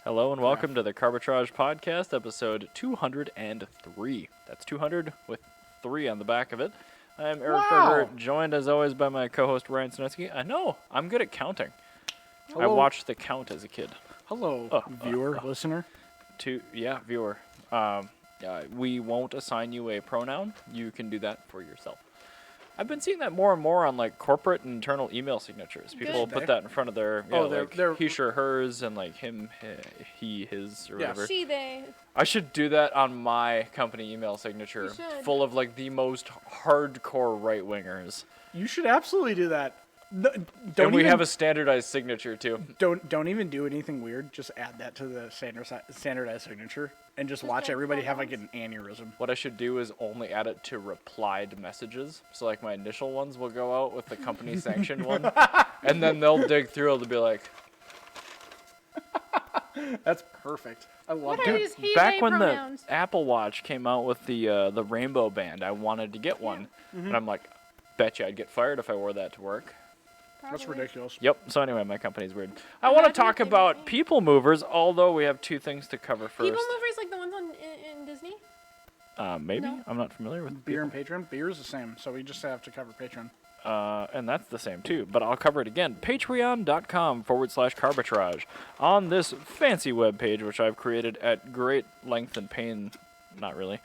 Hello and welcome to the Carbitrage Podcast, episode 203. That's 200 with 3 on the back of it. I'm Eric Berger, joined as always by my co-host Ryan Sinetsky. I know, I'm good at counting. Hello. I watched The Count as a kid. Hello, viewer, listener. Viewer. We won't assign you a pronoun. You can do that for yourself. I've been seeing that more and more on like corporate and internal email signatures. People put that in front of their he, sure, hers, and like him, he, his, or whatever. She, they. I should do that on my company email signature, full of like the most hardcore right wingers. You should absolutely do that. And we have a standardized signature too. Don't even do anything weird. Just add that to the standardized signature, and just watch everybody have like an aneurysm. What I should do is only add it to replied messages. So like my initial ones will go out with the company sanctioned one, and then they'll dig through it to be like. That's perfect. I love it. Dude, back when the Apple Watch came out with the rainbow band, I wanted to get one, and I'm like, bet you I'd get fired if I wore that to work. Probably. That's ridiculous. Yep. So anyway, my company's weird. I want to talk about people movers, although we have two things to cover first. People movers, like the ones in Disney? Maybe. No. I'm not familiar with beer and Patreon. Beer is the same, so we just have to cover Patreon. And that's the same too, but I'll cover it again. Patreon.com/Carbitrage. On this fancy web page, which I've created at great length and pain, not really.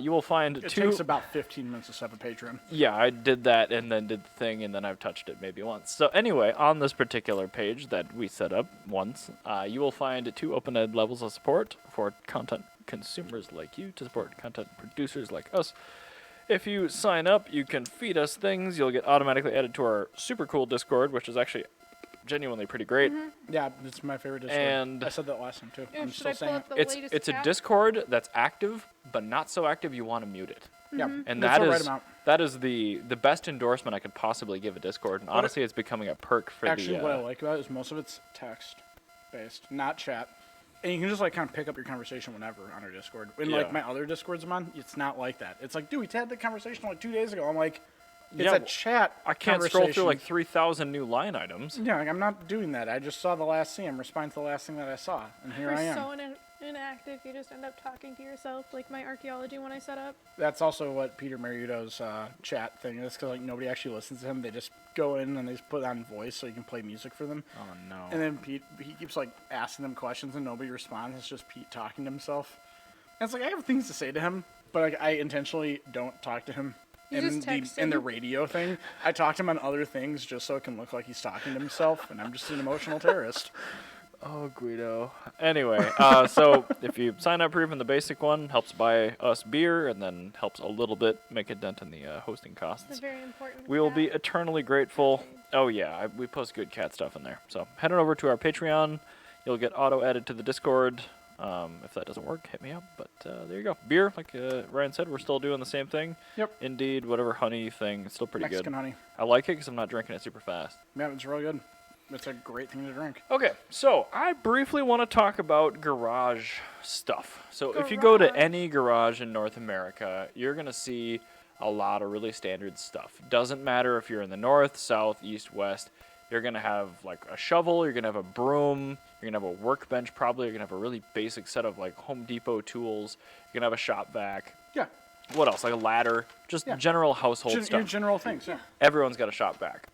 You will find It takes about 15 minutes to set up a Patreon. Yeah, I did that and then did the thing, and then I've touched it maybe once. So anyway, on this particular page that we set up once, you will find 2 open-ended levels of support for content consumers like you to support content producers like us. If you sign up, you can feed us things. You'll get automatically added to our super cool Discord, which is actually genuinely pretty great. Yeah, it's my favorite Discord. And I said that last time too. I'm still saying it. It's a Discord that's active, but not so active you want to mute it. Yeah, and that is the best endorsement I could possibly give a Discord. And honestly, it's becoming a perk for actually, what I like about it is most of it's text based, not chat. And you can just like kind of pick up your conversation whenever on our Discord. In like my other Discords I'm on, it's not like that. It's like, dude, we had the conversation like 2 days ago. I'm like, it's a chat. I can't scroll through like 3,000 new line items. Yeah, like, I'm not doing that. I just saw the last thing. I'm responding to the last thing that I saw, and here I am. We're so inactive, you just end up talking to yourself, like my archaeology one I set up. That's also what Peter Mariuto's chat thing is, because like nobody actually listens to him. They just go in and they just put on voice so you can play music for them. Oh no! And then he keeps like asking them questions and nobody responds. It's just Pete talking to himself. And it's like I have things to say to him, but like I intentionally don't talk to him. In the radio thing, I talk to him on other things just so it can look like he's talking to himself, and I'm just an emotional terrorist. Oh, Guido. Anyway, so if you sign up for even the basic one, helps buy us beer, and then helps a little bit make a dent in the hosting costs. That's very important. We will be eternally grateful. Oh yeah, we post good cat stuff in there. So head on over to our Patreon. You'll get auto-added to the Discord. If that doesn't work, hit me up. But there you go. Beer, like Ryan said, we're still doing the same thing. Yep. Indeed, whatever honey thing, it's still pretty Mexican good. honey. I like it because I'm not drinking it super fast. Yeah, it's really good. It's a great thing to drink. Okay, so I briefly want to talk about garage stuff. So if you go to any garage in North America, you're going to see a lot of really standard stuff. Doesn't matter if you're in the north, south, east, west. You're going to have like a shovel, you're going to have a broom, you're going to have a workbench probably, you're going to have a really basic set of like Home Depot tools, you're going to have a shop vac. Yeah. What else? Like a ladder, just general household stuff. Your general things, yeah. Everyone's got a shop vac.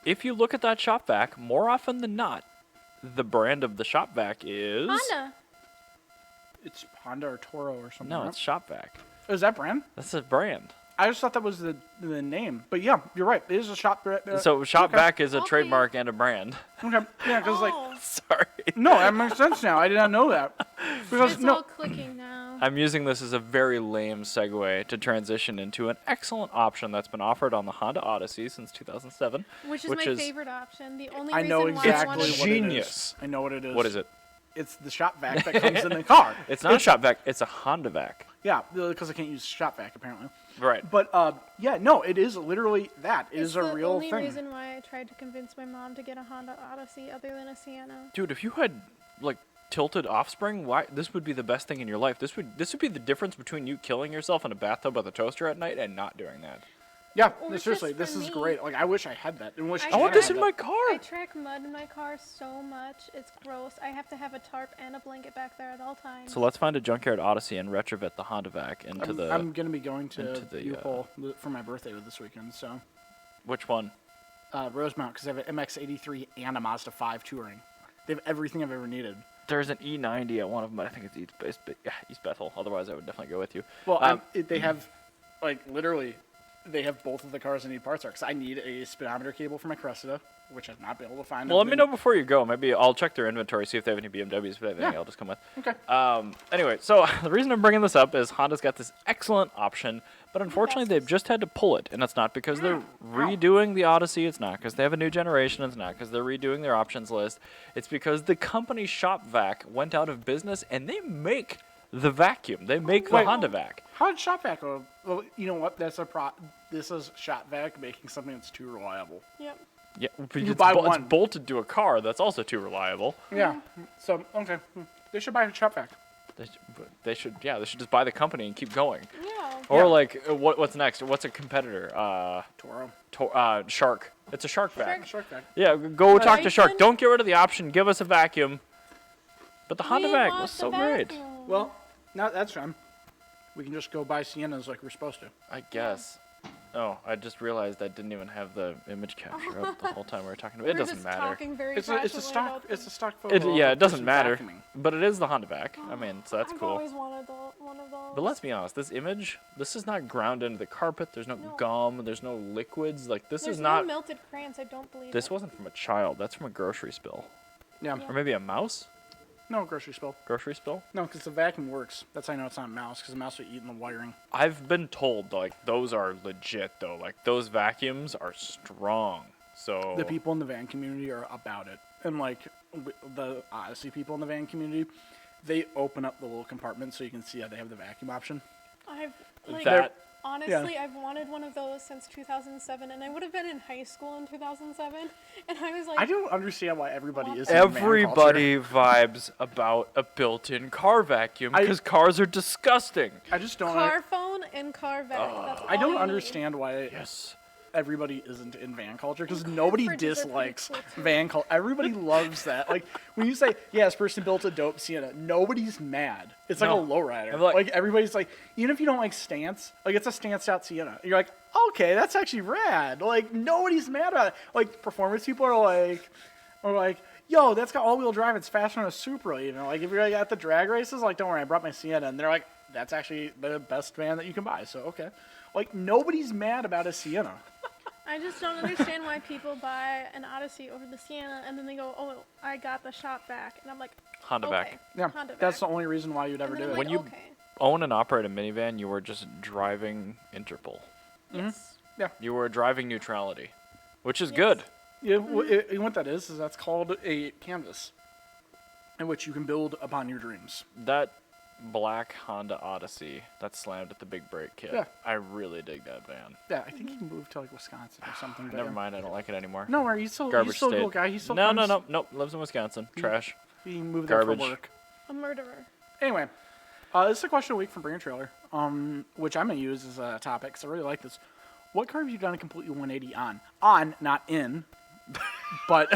If you look at that shop vac, more often than not, the brand of the shop vac is... Honda. It's Honda or Toro or something. No, it's shop vac. Oh, is that brand? That's a brand. I just thought that was the name. But yeah, you're right. It is a shop. So shop vac is a trademark and a brand. Okay. Yeah, because like... Sorry. No, that makes sense now. I did not know that. Because it's all clicking now. I'm using this as a very lame segue to transition into an excellent option that's been offered on the Honda Odyssey since 2007. Which is my favorite option. The only I know reason exactly why I what wanted genius. I know what it is. What is it? It's the shop vac that comes in the car. It's not a shop vac. It's a Honda vac. Yeah, because I can't use shop vac apparently. Right. But yeah, no, it is literally that. It is a real thing. It's the only reason why I tried to convince my mom to get a Honda Odyssey other than a Sienna. Dude, if you had like tilted offspring, why this would be the best thing in your life. This would be the difference between you killing yourself in a bathtub with a toaster at night and not doing that. Yeah, Or no, just seriously, for this is me. great. Like, I wish I had that. And wish I I want Shannon this had in that. my car. I track mud in my car so much. It's gross. I have to have a tarp and a blanket back there at all times. So let's find a junkyard Odyssey and retrofit the HondaVac into the. I'm going to be going to into the, U-Haul for my birthday this weekend, so. Which one? Rosemount, because I have an MX-83 and a Mazda 5 Touring. They have everything I've ever needed. There's an E90 at one of them, but I think it's East Bethel. Otherwise, I would definitely go with you. Well, they have, like, literally, they have both of the cars I need parts for. Because I need a speedometer cable for my Cressida, which I've not been able to find. Well, let me know before you go. Maybe I'll check their inventory, see if they have any BMWs. If they have anything, Yeah. I'll just come with. Okay. Anyway, so the reason I'm bringing this up is Honda's got this excellent option, but unfortunately they've just had to pull it, and it's not because they're redoing the Odyssey. It's not because they have a new generation. It's not because they're redoing their options list. It's because the company ShopVac went out of business, and they make the vacuum. They make the Wait. HondaVac. How did ShopVac go? Well, you know what? This is ShopVac making something that's too reliable. Yep. Yeah, but You it's, buy it's one. bolted to a car. That's also too reliable. Yeah. So, okay. They should buy a ShopVac. They should just buy the company and keep going. Yeah. Or Yeah. like, what's next? What's a competitor? Toro. Shark. It's a Shark vac. SharkVac. Yeah, go talk to Shark. Dyson? Don't get rid of the option. Give us a vacuum. But the Honda We vac want was the so great. vacuum. Well, now that's fine. We can just go buy Siennas like we're supposed to. I guess. Oh, I just realized I didn't even have the image capture up the whole time we were talking about it. It We're doesn't just matter. Talking very It's a casually stock. about It's a them. stock photo. Yeah, of it a doesn't person matter. vacuuming. But it is the Honda vac. I mean, so that's I've cool. always wanted one of those. But let's be honest, this image, this is not ground into the carpet. There's no No. gum. There's no liquids. Like, this There's is no not. melted crayons. I don't believe This it. wasn't from a child. That's from a grocery spill. Yeah. Yeah. Or maybe a mouse? No grocery spill. Grocery spill? No, because the vacuum works. That's how I know it's not a mouse, because the mouse would eat in the wiring. I've been told, like, those are legit, though. Like, those vacuums are strong. So. The people in the van community are about it. And, like, the Odyssey people in the van community, they open up the little compartment so you can see how they have the vacuum option. I've like That- honestly, I've wanted one of those since 2007, and I would have been in high school in 2007, and I was like, I don't understand why everybody is in van culture. Everybody vibes about a built-in car vacuum because cars are disgusting. I just don't. car phone and car vac. That's I all don't you need. understand why Yes. everybody isn't in van culture, because nobody fridges are pretty dislikes cool, too. van culture. Everybody loves that. Like, when you say, yeah, this person built a dope Sienna, nobody's mad. It's like No. a lowrider. I'm like- Like, everybody's like, even if you don't like stance, like, it's a stanced out Sienna. You're like, okay, that's actually rad. Like, nobody's mad about it. Like, performance people are like, yo, that's got all-wheel drive. It's faster than a Supra, you know? Like, if you're like, at the drag races, like, don't worry, I brought my Sienna. And they're like, that's actually the best van that you can buy, so okay. Like, nobody's mad about a Sienna. I just don't understand why people buy an Odyssey over the Sienna, and then they go, "Oh, I got the shop vac," and I'm like, Honda okay, vac. Yeah, Honda that's the vac. only reason why you'd ever And then do I'm it. like, When you- okay, Own and operate a minivan, you were just driving Interpol. yes. You were driving neutrality, which is Yes. good. Yeah, what that is that's called a canvas, in which you can build upon your dreams. That black Honda Odyssey that slammed at the big brake kit. Yeah. I really dig that van. Yeah, I think he moved to like Wisconsin or something. but Never yeah. mind, I don't like it anymore. No, where he's still Garbage a state. cool guy. He's still no, friends. no. Lives in Wisconsin. Trash. He moved there Garbage. for work. A murderer. Anyway, this is a question of the week from Bring a Trailer, which I'm gonna use as a topic because I really like this. What car have you done a completely 180 on? On, not in. But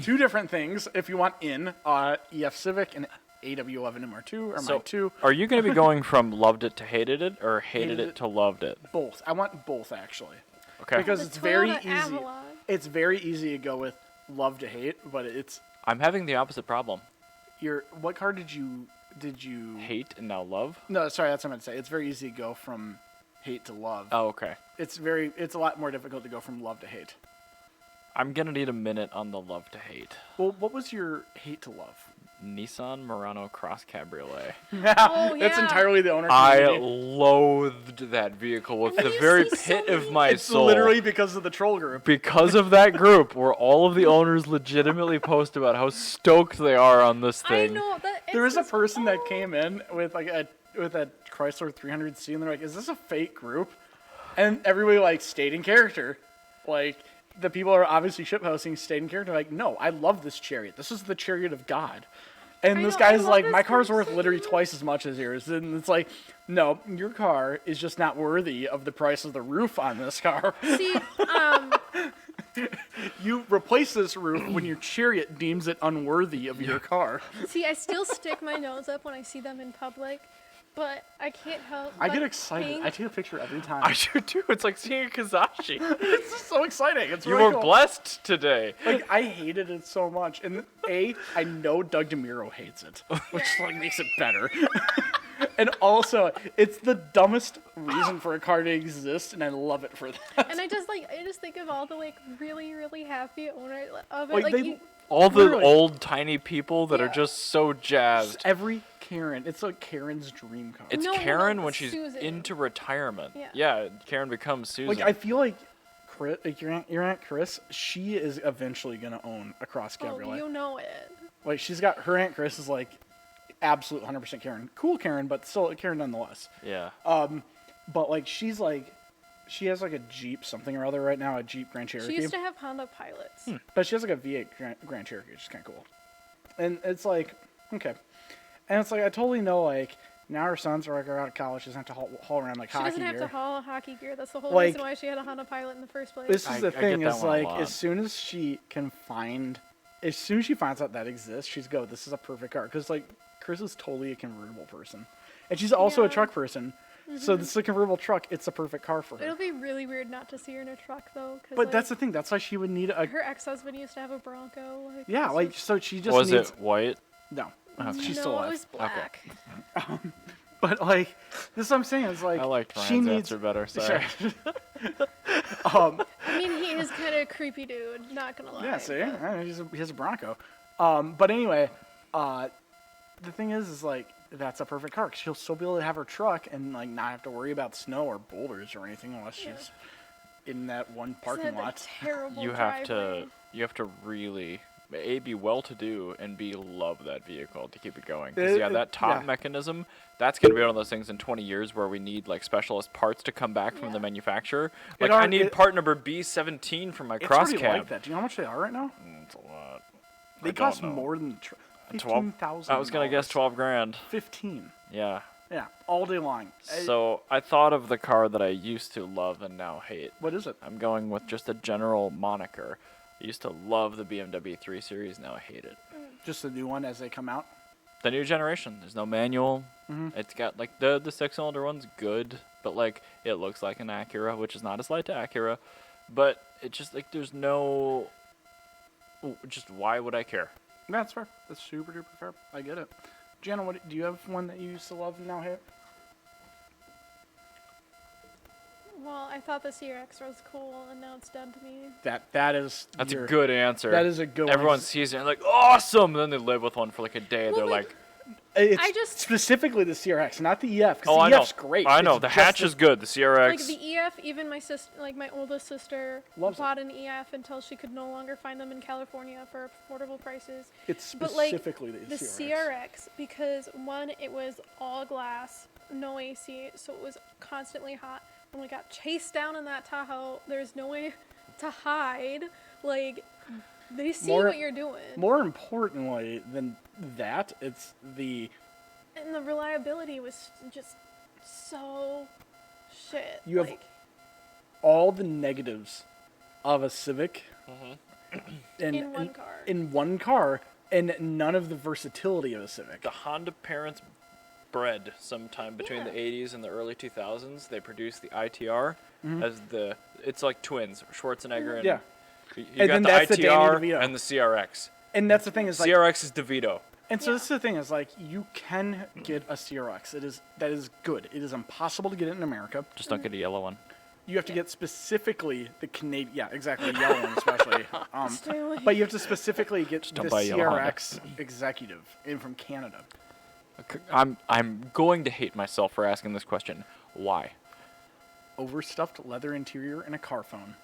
two different things. If you want in, EF Civic and AW11 MR2 or So, my 2. are you going to be going from loved it to hated it, or hated Hated it it. to loved it? Both. I want both actually. Okay. Because The it's very Toyota easy. Avalon. It's very easy to go with love to hate, but it's I'm having the opposite problem. what car did you Hate and now love? No, sorry, that's what I meant to say. It's very easy to go from hate to love. Oh, okay. It's a lot more difficult to go from love to hate. I'm going to need a minute on the love to hate. Well, what was your hate to love? Nissan Murano Cross Cabriolet. Oh, That's yeah. entirely the owner I community. loathed that vehicle with And the then you very see so pit of many- my It's soul. literally because of the troll group. Because of that group, where all of the owners legitimately post about how stoked they are on this I thing. know that. There was a it's just- person that oh. came in with like a Chrysler 300C, and they're like, "Is this a fake group?" And everybody like stayed in character. Like the people are obviously shitposting stayed in character. Like, no, I love this chariot. This is the chariot of God. And I this know, I guy's love like, this my car's worth person. literally twice as much as yours. And it's like, no, your car is just not worthy of the price of the roof on this car. See, You replace this roof when your chariot deems it unworthy of your car. I still stick my nose up when I see them in public, but I can't help. I but get excited. think- I take a picture every time. I do too. It's like seeing a Kazashi. It's just so exciting. It's You really were cool. blessed today. Like, I hated it so much. And I know Doug DeMuro hates it, which like makes it better. And also, it's the dumbest reason for a car to exist, and I love it for that. And I just think of all the like really really happy owners of it. Like, Like, they- All the Literally. old tiny people that are Yeah. just so jazzed. Every Karen, it's like Karen's dream car. It's No, Karen when she's Susan. into retirement. Yeah. Karen becomes Susan. Like, I feel like Chris, like your aunt Chris, she is eventually gonna own a cross oh, cabriolet. you know it. Like, she's got her aunt Chris is like absolute 100% Karen, cool Karen, but still a Karen nonetheless. yeah. But like, she has like a Jeep something or other right now, a Jeep Grand Cherokee. She used to have Honda Pilots. But she has like a V8 Grand Cherokee, which is kind of cool. And it's like, okay. And it's like, I totally know, like, now her sons are like out of college. She doesn't have to haul around like She hockey doesn't have gear. to haul hockey gear. That's the whole Like, reason why she had a Honda Pilot in the first place. This I- is the I get thing, that is one a like, lot. as soon as she can find, as soon as she finds out that exists, she's go, this is a perfect car. Because, like, Chris is totally a convertible person. And she's also a Yeah. truck person. So this is a convertible truck. It's a perfect car for her. It'll be really weird not to see her in a truck though. But like, that's the thing. That's why she would need a, her ex-husband used to have a Bronco. Like, yeah, so like, so she just Was needs, it white? no, Okay. she's no, still it alive. was black. But like, this is what I'm saying. It's like I liked she Ryan's needs. answer better. Sorry. Sure. I mean, he is kind of a creepy dude. Not gonna lie. Yeah, see, but- he has a Bronco. But anyway, the thing is like that's a perfect car 'cause she'll still be able to have her truck and like not have to worry about snow or boulders or anything unless she's in that one parking Said the lot. Terrible You have driveway. to really be well-to-do and B love that vehicle to keep it going. 'Cause, It- that top yeah. mechanism, that's gonna be one of those things in 20 years where we need like specialist parts to come back from the Yeah. manufacturer. It Like I already- need part number B17 for my It's cross already cab. like that. Do you know how much they are right now? It's a lot. They I cost don't know. more than the truck. 12. I was gonna guess 12 grand. 15. Yeah. Yeah, all day long. So I thought of the car that I used to love and now hate. What is it? I'm going with just a general moniker. I used to love the BMW 3 Series, now I hate it. Just the new one as they come out. The new generation, there's no manual. Mhm. It's got like the 6-cylinder one's good, but like it looks like an Acura, which is not a slight to Acura, but it just like there's no. Just why would I care? That's fair. That's super duper fair. I get it. Jana, what do you have one that you used to love and now hate? Well, I thought the CRX was cool, and now it's dead to me. That is. That's your- a good answer. That is a good one. Everyone sees it and like awesome, and then they live with one for like a day. Well, They're but- like, It's I just- specifically the CRX, not the EF. Because oh, the I know, EF's great. I know. It's The just hatch is good. The CRX. Like the EF, even my sister, like my oldest sister, Loves it. bought an EF until she could no longer find them in California for affordable prices. It's But like specifically the CRX. CRX, because one, it was all glass, no AC, so it was constantly hot. When we got chased down in that Tahoe, there's no way to hide. Like they see More- what you're doing, More importantly than that, it's the and the reliability was just so shit. You have- like, all the negatives of a Civic in one car. in one car, and none of the versatility of a Civic. The Honda parents bred sometime between Yeah. the 80s and the early 2000s. They produced the ITR as it's like twins, Schwarzenegger and Yeah. You And got then the that's the Danny ITR DeVito. and the CRX. And that's the thing is like, CRX is DeVito. and so Yeah. this is the thing is like, you can get a CRX. That is good. It is impossible to get it in America. Just don't get a yellow one. You have to get specifically the Canadian, yeah, exactly, the yellow one especially. Stay away. But you have to specifically get the don't buy a yellow Honda. CRX executive in from Canada. I'm going to hate myself for asking this question. Why? Overstuffed leather interior and a car phone.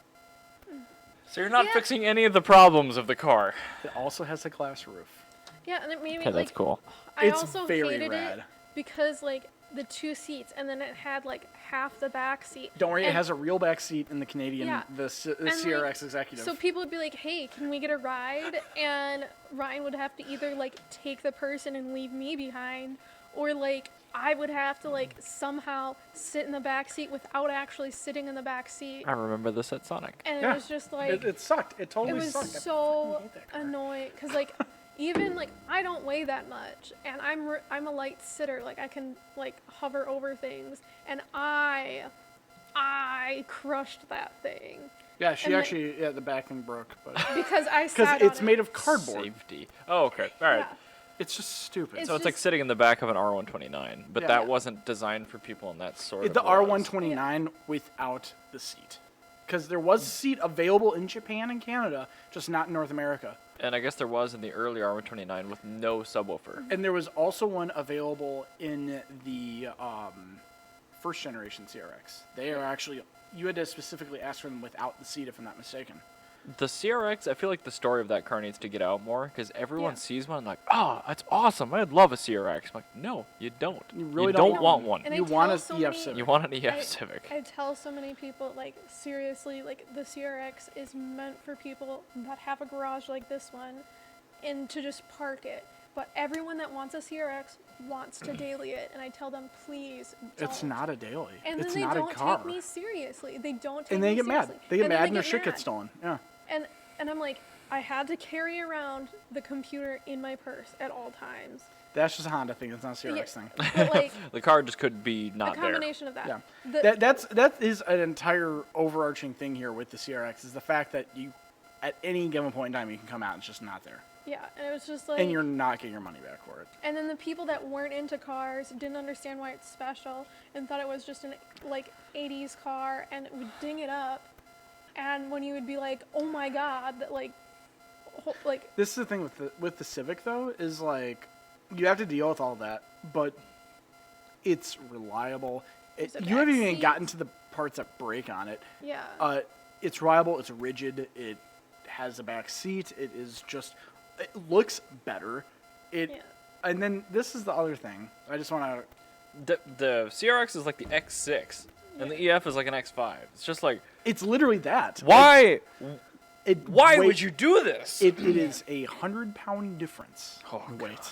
So you're not Yeah. fixing any of the problems of the car. It also has a glass roof. Yeah, and it made me Okay, like. that's cool. I It's also very hated rad. it because like the 2 seats, and then it had like half the back seat. Don't worry, it And- has a real back seat in the Canadian, Yeah. the and, CRX like, Executive. So people would be like, "Hey, can we get a ride?" And Ryan would have to either like take the person and leave me behind, or like I would have to like somehow sit in the back seat without actually sitting in the back seat. I remember this at Sonic. And Yeah. it was just like it sucked. It it totally was sucked. I so fucking hate that car. annoying because like even like I don't weigh that much, and I'm a light sitter. Like I can like hover over things, and I crushed that thing Yeah, she and the- actually, the back thing broke, but because I because sat it's on made it. of cardboard. Safety. Oh, okay. All right. Yeah. It's just stupid. It's So it's like just- sitting in the back of an R129, but Yeah. that wasn't designed for people in that sort of The was. R129 without the seat. Because there was a seat available in Japan and Canada, just not in North America. And I guess there was in the early R129 with no subwoofer. And there was also one available in the first generation CRX. They are actually, you had to specifically ask for them without the seat, if I'm not mistaken. The CRX, I feel like the story of that car needs to get out more because everyone Yeah. sees one and like, oh, that's awesome. I'd love a CRX. I'm like, no, you don't. You really don't don't want one. And I You tell want a so EF many- Civic. You want an EF I- Civic. I tell so many people, like, seriously, like, the CRX is meant for people that have a garage like this one and to just park it. But everyone that wants a CRX wants to daily it, and I tell them, please don't. It's not a daily. And it's then they not don't a car. take me seriously. They don't take And me they get mad. seriously. They get And then mad they and their get shit mad. gets stolen. Yeah. And I'm like, I had to carry around the computer in my purse at all times. That's just a Honda thing. It's not a CRX Yeah, thing. But like, The car just could be a not there. combination of that. Yeah. The- That is an entire overarching thing here with the CRX is the fact that you, at any given point in time, you can come out and it's just not there. yeah, and it was just like. And you're not getting your money back for it. And then the people that weren't into cars didn't understand why it's special and thought it was just an like 80s car and would ding it up. And when you would be like, "Oh my god," that like This is the thing with the Civic though, is like you have to deal with all that, but it's reliable. There's a You haven't back even seat. gotten to the parts that break on it. yeah. It's reliable. It's rigid. It has a back seat. It is just. It looks better. Yeah. And then this is the other thing. I just want to. The CRX is like the X6, and the EF is like an X5. It's just like, It's literally that. why? Why weight- would you do this? It is 100-pound difference. Oh, in weight. God.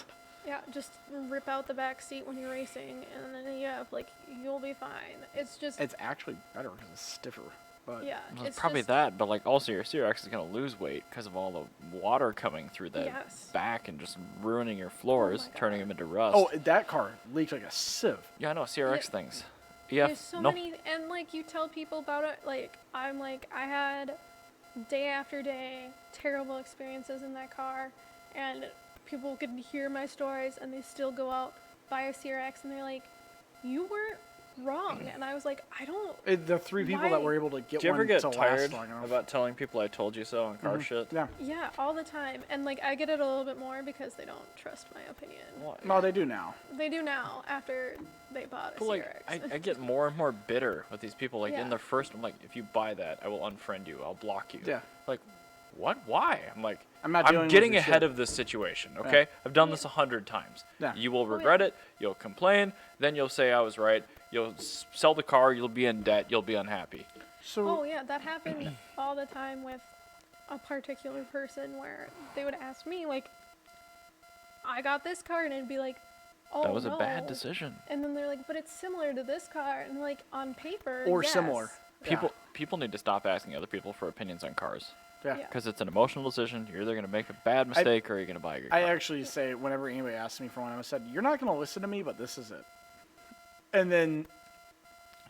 Yeah, just rip out the back seat when you're racing, and then yeah, like you'll be fine. It's just It's actually better because it's stiffer. But yeah, Well, it's probably just, that, but like also your CRX is gonna lose weight because of all the water coming through the Yes. back and just ruining your floors, my turning God. them into rust. Oh, that car leaked like a sieve. yeah, I know CRX Yeah. things. EF, There's so no. many, and like you tell people about it, like I'm like I had day after day terrible experiences in that car, and people could hear my stories, and they still go out buy a CRX, and they're like, "You weren't wrong," and I was like, "I don't." The three people Why? that were able to get Do you one ever get to tired last long enough. about telling people I told you so on car shit? Yeah. Yeah, all the time, and like I get it a little bit more because they don't trust my opinion. What? No, they do now. They do now after they bought a But like, CRX. I get more and more bitter with these people. Like Yeah. in the first, I'm like, if you buy that, I will unfriend you. I'll block you. Yeah. Like, what? Why? I'm like, I'm not dealing I'm with getting your ahead shit. of this situation. Okay, I've done this 100 times. Yeah. You will yeah. regret it. You'll complain. Then you'll say I was right. You'll sell the car. You'll be in debt. You'll be unhappy. So Oh yeah, that happened all the time with a particular person where they would ask me like, "I got this car," and it'd be like, "Oh That was no." a bad decision. And then they're like, "But it's similar to this car," and like on paper, Or yes. similar. People need to stop asking other people for opinions on cars yeah. Yeah. because it's an emotional decision. You're either gonna make a bad mistake or you're gonna buy a good car. I actually say whenever anybody asks me for one, I said, "You're not going to listen to me, but this is it." And then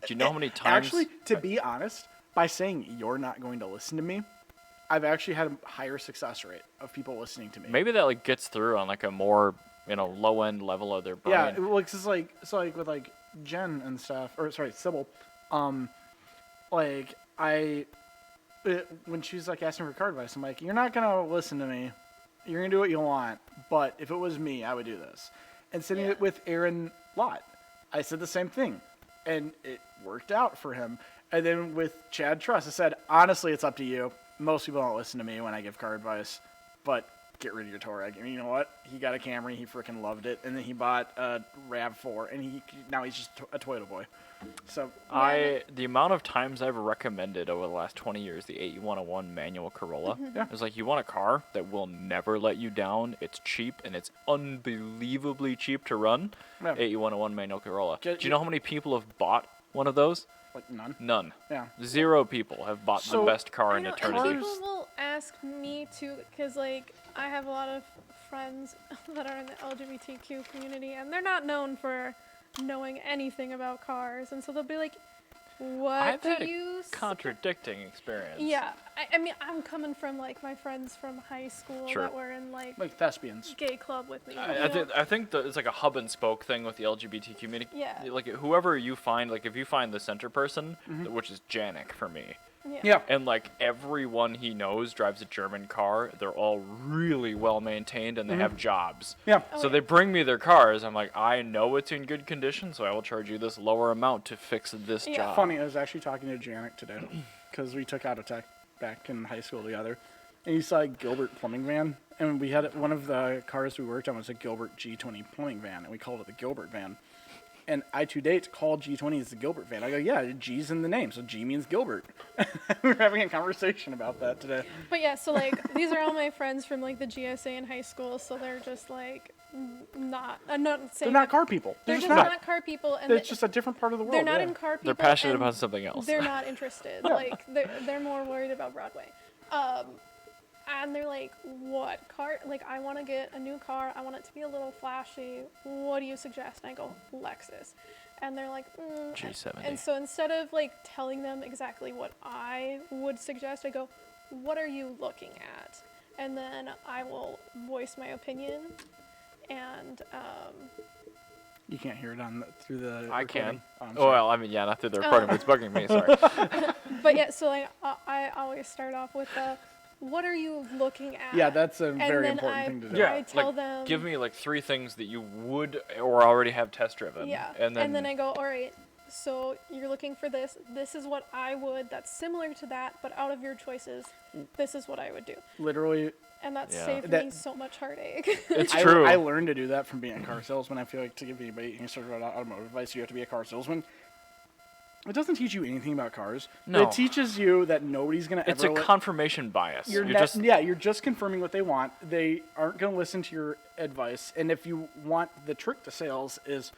Do you know how many times? actually, to be honest, by saying you're not going to listen to me, I've actually had a higher success rate of people listening to me. Maybe that like gets through on like a more low end level of their brain. Yeah, well, it's like with like Jen and stuff, or sorry, Sybil. Like when she's like asking for car advice, I'm like, you're not gonna listen to me. You're gonna do what you want. But if it was me, I would do this. And sitting Yeah. it with Aaron Lott, I said the same thing, and it worked out for him. And then with Chad Truss, I said, honestly, it's up to you. Most people don't listen to me when I give car advice, but get rid of your Touareg. And you know what? He got a Camry. He freaking loved it. And then he bought a RAV4. And now he's just a Toyota boy. So the amount of times I've recommended over the last 20 years the 8101 manual Corolla, it's like, you want a car that will never let you down. It's cheap and it's unbelievably cheap to run. 8101 manual Corolla. Do you know how many people have bought one of those? Like none. None. Yeah. 0 people have bought the best car in eternity. And people will ask me too, because like I have a lot of friends that are in the LGBTQ community, and they're not known for knowing anything about cars, and so they'll be like, "What do you?" Contradicting experience. Yeah, I mean, I'm coming from like my friends from high school that were in like thespians, gay club with me. I think it's like a hub and spoke thing with the LGBT community. Yeah. Like whoever you find, like if you find the center person, which is Janik for me. Yeah. And like everyone he knows drives a German car. They're all really well maintained and they have jobs. Yeah. So they bring me their cars. I'm like, I know it's in good condition, so I will charge you this lower amount to fix this job. Funny, I was actually talking to Janik today because we took out a tech back in high school together, and he saw a Gilbert plumbing van, and we had one of the cars we worked on was a Gilbert G20 plumbing van, and we called it the Gilbert van. And I to date call G20 as the Gilbert van. I go, yeah, G's in the name, so G means Gilbert. We were having a conversation about that today. But yeah, so like these are all my friends from like the GSA in high school, so they're just like not. I'm not saying they're not car people. They're just not car people, and it's just a different part of the world. They're not in car people. They're passionate about something else. They're not interested. Like they're more worried about Broadway. And they're like, what car? Like, I want to get a new car. I want it to be a little flashy. What do you suggest? And I go, Lexus. And they're like, G70. And so instead of like telling them exactly what I would suggest, I go, what are you looking at? And then I will voice my opinion. And you can't hear it through the. I recording. can. Well, I mean, yeah, not through the recording, but it's bugging me. Sorry. But yeah, so like I always start off with what are you looking at? Yeah, that's a very important thing to do. Yeah, I tell them. Give me like 3 things that you would or already have test driven. Yeah. And then I go, all right, so you're looking for this. This is what I would. That's similar to that, but out of your choices, this is what I would do. Literally. And that saved me so much heartache. It's true. I learned to do that from being a car salesman. I feel like to give anybody any sort of automotive advice, you have to be a car salesman. It doesn't teach you anything about cars. No. It teaches you that nobody's going to ever... It's a confirmation bias. You're just confirming what they want. They aren't going to listen to your advice. And if you want, the trick to sales is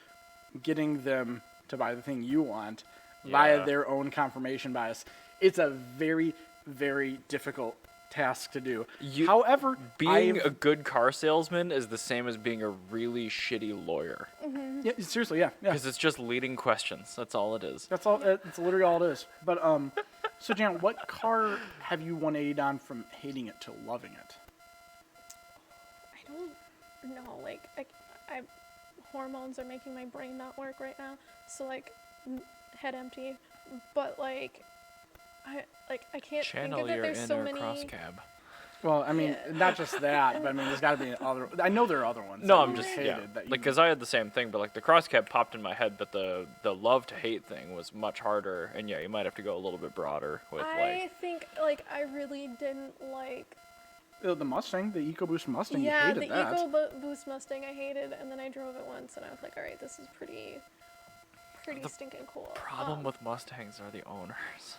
getting them to buy the thing you want via their own confirmation bias. It's a very, very difficult task to do. However, being a good car salesman is the same as being a really shitty lawyer. Mm-hmm. Yeah, seriously, yeah. Because it's just leading questions. That's all it is. That's all. It's literally all it is. But so Jan, what car have you 180'd on from hating it to loving it? I don't know. Like I hormones are making my brain not work right now. So like head empty. But like I can't Channel think of it. your There's so inner many. cross cab. Well, I mean, not just that, but I mean, there's got to be other. I know there are other ones. No, that I'm you just hated that you- like, because I had the same thing, but like the cross cab popped in my head, but the love to hate thing was much harder, and yeah, you might have to go a little bit broader with I think like I really didn't like. The Mustang, the EcoBoost Mustang. Yeah, you hated the that. EcoBoost Mustang I hated, and then I drove it once, and I was like, all right, this is pretty stinking cool. problem with Mustangs are the owners.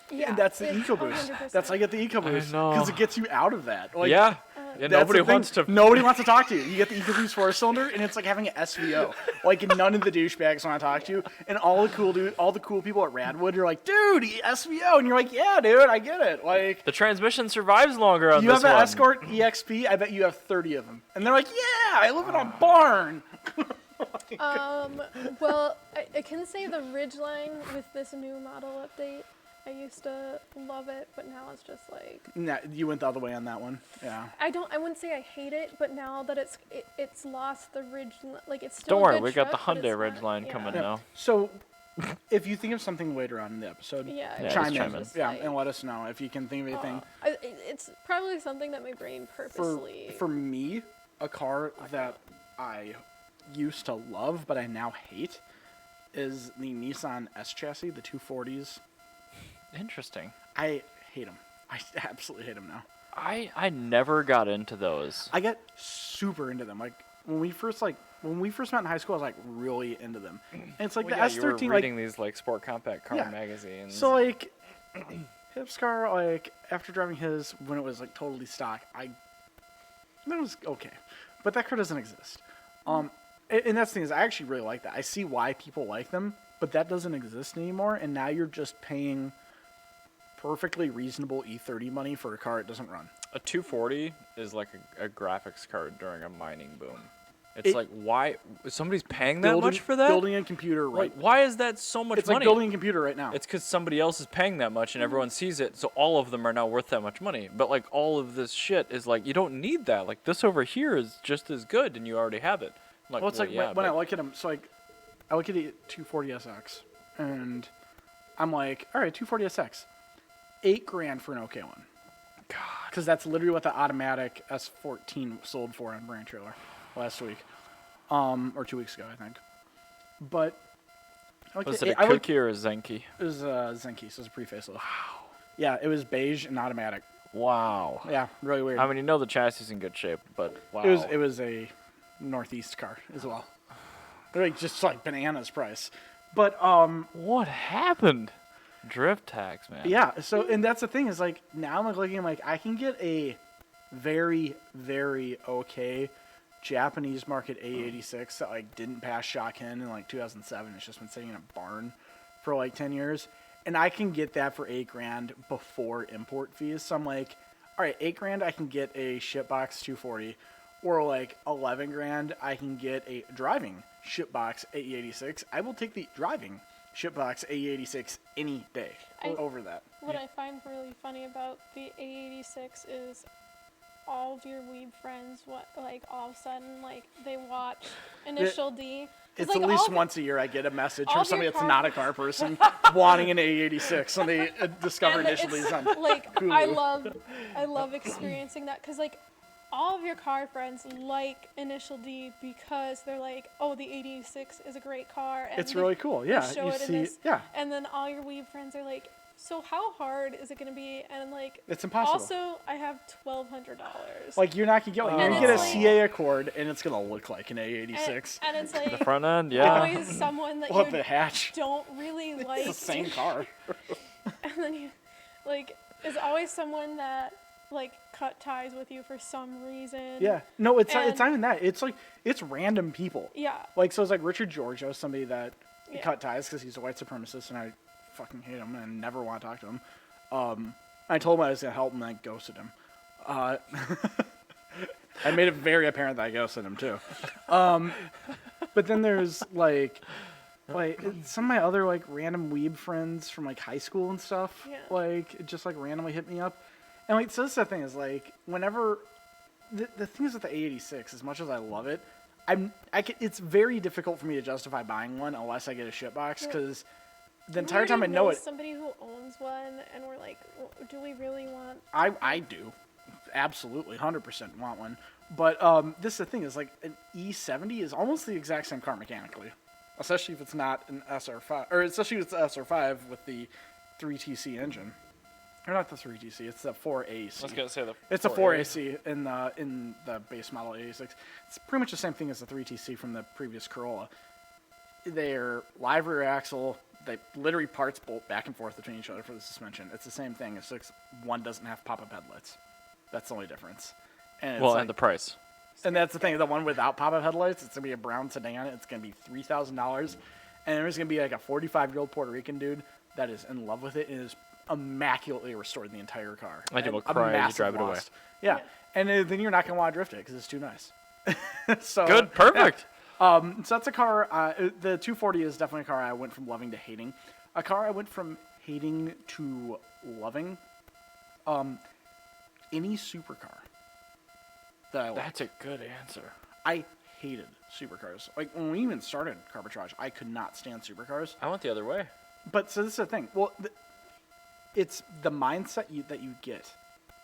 Yeah, And that's the it's EcoBoost. 100%. That's how you get the EcoBoost. know. Because it gets you out of that. Like, Yeah. that's Nobody the thing. wants to. Nobody wants to talk to you. You get the EcoBoost 4-cylinder, and it's like having an SVO. Like, none of the douchebags want to talk to you. And all the cool people at Radwood, you're like, dude, SVO. And you're like, yeah, dude, I get it. Like, The transmission survives longer on you this have an one. Escort EXP, I bet you have 30 of them. And they're like, yeah, I live in a barn. Well, I can say the Ridgeline with this new model update. I used to love it, but now it's just like Nah, you went the other way on that one. Yeah. I wouldn't say I hate it, but now that it's lost the ridge, like it's still. Don't a worry, good we got the truck, but Hyundai it's not- Ridgeline coming Yeah. now. So, if you think of something later on in the episode, Yeah, Yeah, chime just in. chime in. Yeah, Like, and let us know if you can think of anything. it's probably something that my brain purposely. For me, a car that I used to love but I now hate is the Nissan S chassis, the 240s. Interesting. I hate them. I absolutely hate them now. I never got into those. I got super into them. Like when we first met in high school, I was like really into them. And it's like the S13. You were reading these like sport compact car magazines. So like, Hip's car, like after driving his when it was like totally stock, that was okay, but that car doesn't exist. And that's the thing is, I actually really like that. I see why people like them, but that doesn't exist anymore. And now you're just paying perfectly reasonable E30 money for a car it doesn't run. A 240 is like a graphics card during a mining boom. It's like, why somebody's paying that much for that? Building a computer, right? Like, why is that so much money? It's like building a computer right now. It's because somebody else is paying that much and everyone sees it, so all of them are now worth that much money. But like all of this shit is like, you don't need that. Like this over here is just as good, and you already have it. Like, well, it's like when I look at them. So like, I look at the 240SX, and I'm like, all right, 240SX, $8,000 for an OK one. God, because that's literally what the automatic S14 sold for on Brand Trailer last week, or 2 weeks ago, I think. But was it a Cookie or a Zenki? It was a Zenki, so it was a pre-facelift. Wow. Yeah, it was beige and automatic. Wow. Yeah, really weird. I mean, you know the chassis is in good shape, but wow. It was a Northeast car as well. They're like just like bananas price. But what happened? Drift tax, man. Yeah, so and that's the thing is like now I'm like looking, I'm like I can get a very, very okay Japanese market A86 that like didn't pass Shock-In in like 2007. It's just been sitting in a barn for like 10 years. And I can get that for $8,000 before import fees. So I'm like, all right, $8,000 I can get a shipbox 240, or like $11,000 I can get a driving shipbox AE86. I will take the driving shipbox AE86 any day over that. What I find really funny about the A86 is all of your weeb friends, all of a sudden, like, they watch Initial D. It's like, at least once a year I get a message from somebody that's not a car person wanting an A86, and they discover Initial D's on Hulu. I love experiencing that, because, like, all of your car friends like Initial D because they're like, oh, the 86 is a great car. And it's really cool, yeah. Show it in this. Yeah. And then all your weeb friends are like, so how hard is it going to be? And like, it's impossible. Also, I have $1,200. Like, you're not going to get one. You're going to get a CA Accord, and it's going to look like an A86. And it's like, the front end, yeah. Always someone that you the hatch. Don't really like. It's the same car. And then you, like, is always someone that, like, cut ties with you for some reason. Yeah. No, it's not even that. It's like, it's random people. Yeah. Like, so it's like Richard Giorgio, somebody that cut ties because he's a white supremacist, and I fucking hate him and never want to talk to him. I told him I was going to help him, and I ghosted him. I made it very apparent that I ghosted him, too. But then there's, like some of my other, like, random weeb friends from, like, high school and stuff, like, just, like, randomly hit me up. And, like, so this is the thing is, like, whenever, the thing is with the A86, as much as I love it, it's very difficult for me to justify buying one unless I get a shitbox, because the entire time I know it. Somebody who owns one, and we're like, do we really want? I do, absolutely, 100% want one. But this is the thing is, like, an E70 is almost the exact same car mechanically, especially if it's not an SR5, or especially if it's the SR5 with the 3TC engine. Or not the 3TC, it's the 4AC. I was gonna say it's a 4AC in the base model 86. It's pretty much the same thing as the 3TC from the previous Corolla. They're live rear axle. They literally parts bolt back and forth between each other for the suspension. It's the same thing. It's just one doesn't have pop-up headlights. That's the only difference. And it's and the price. And that's the thing. The one without pop-up headlights, it's gonna be a brown sedan. It's gonna be $3,000, and there's gonna be like a 45-year-old Puerto Rican dude that is in love with it and is immaculately restored the entire car. I will cry as you drive it away. Yeah. And then you're not going to want to drift it because it's too nice. So good, perfect. Yeah. So that's a car. The 240 is definitely a car I went from loving to hating. A car I went from hating to loving. Any supercar that I like. That's a good answer. I hated supercars. Like, when we even started Carbitrage, I could not stand supercars. I went the other way. But so this is the thing. Well, it's the mindset that you get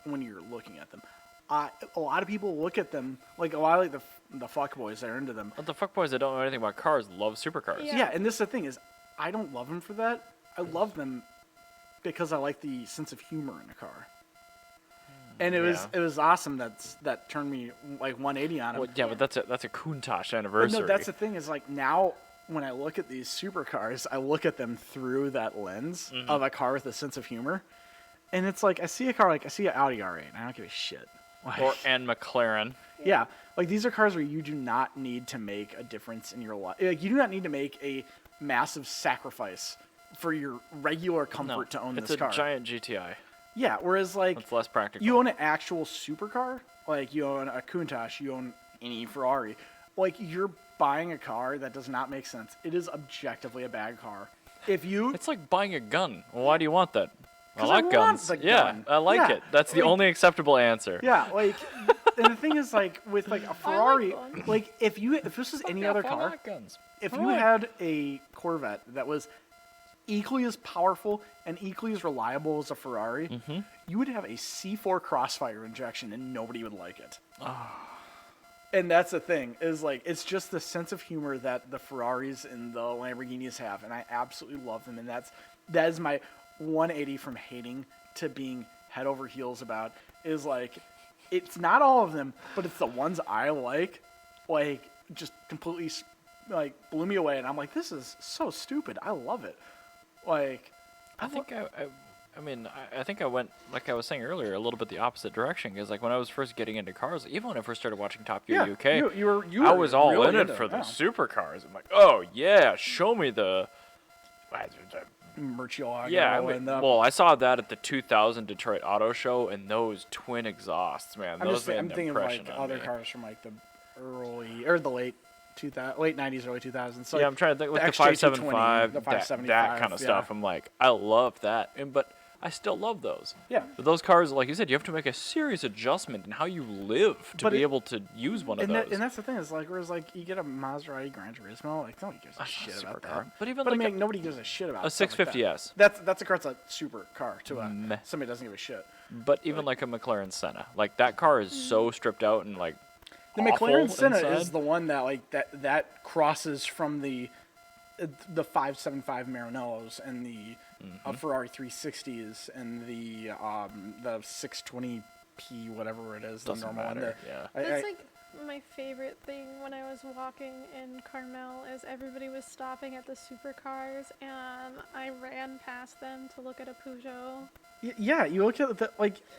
when you're looking at them. A lot of people look at them, like a lot of like the fuckboys that are into them. But the fuckboys that don't know anything about cars love supercars. Yeah, and this is the thing is, I don't love them for that. I love them because I like the sense of humor in a car. And it was awesome. That turned me like 180 on him. Well, yeah, but that's a Countach anniversary. No, that's the thing is like now when I look at these supercars, I look at them through that lens of a car with a sense of humor, and it's like I see an Audi R8, and I don't give a shit. Like, and McLaren. Yeah, like these are cars where you do not need to make a difference in your life. Like you do not need to make a massive sacrifice for your regular comfort to own this car. It's a giant GTI. Yeah, whereas like it's less practical. You own an actual supercar, like you own a Countach, you own any Ferrari. Like you're buying a car that does not make sense. It is objectively a bad car. It's like buying a gun. Well, why do you want that? I 'Cause like guns. gun. I like it. That's the only acceptable answer. Yeah, like, and the thing is, like, with like a Ferrari, like if this was any other car, if you had a Corvette that was equally as powerful and equally as reliable as a Ferrari, you would have a C4 Crossfire injection and nobody would like it. And that's the thing, is like, it's just the sense of humor that the Ferraris and the Lamborghinis have, and I absolutely love them, and that is my 180 from hating to being head over heels about, is like, it's not all of them, but it's the ones I like, just completely, like, blew me away, and I'm like, this is so stupid, I love it. Like, I think I think I went, like I was saying earlier, a little bit the opposite direction. Because like when I was first getting into cars, even when I first started watching Top Gear UK, I was all really in it for the supercars. I'm like, oh yeah, show me the Murcielago. Yeah, I saw that at the 2000 Detroit Auto Show, and those twin exhausts, man, I'm thinking of impression like on other me. cars from like the late 90s, early 2000s. So yeah, I'm trying to think like the 575, that kind of stuff. I'm like, I love that, but I still love those. Yeah. But those cars, like you said, you have to make a serious adjustment in how you live to be able to use one of those. And that's the thing, is like, whereas like you get a Maserati Gran Turismo, like nobody gives a shit about that. But even I like mean, nobody gives a shit about a 650S. That's a car that's a super car to somebody doesn't give a shit. But even like a McLaren Senna, like that car is so stripped out and like the McLaren Senna inside. is the one that like that crosses from the 575 Maranellos and the Ferrari 360s and the 620p, whatever it is, the normal one. That's like my favorite thing when I was walking in Carmel, is everybody was stopping at the supercars, and I ran past them to look at a Peugeot. Yeah, you look at the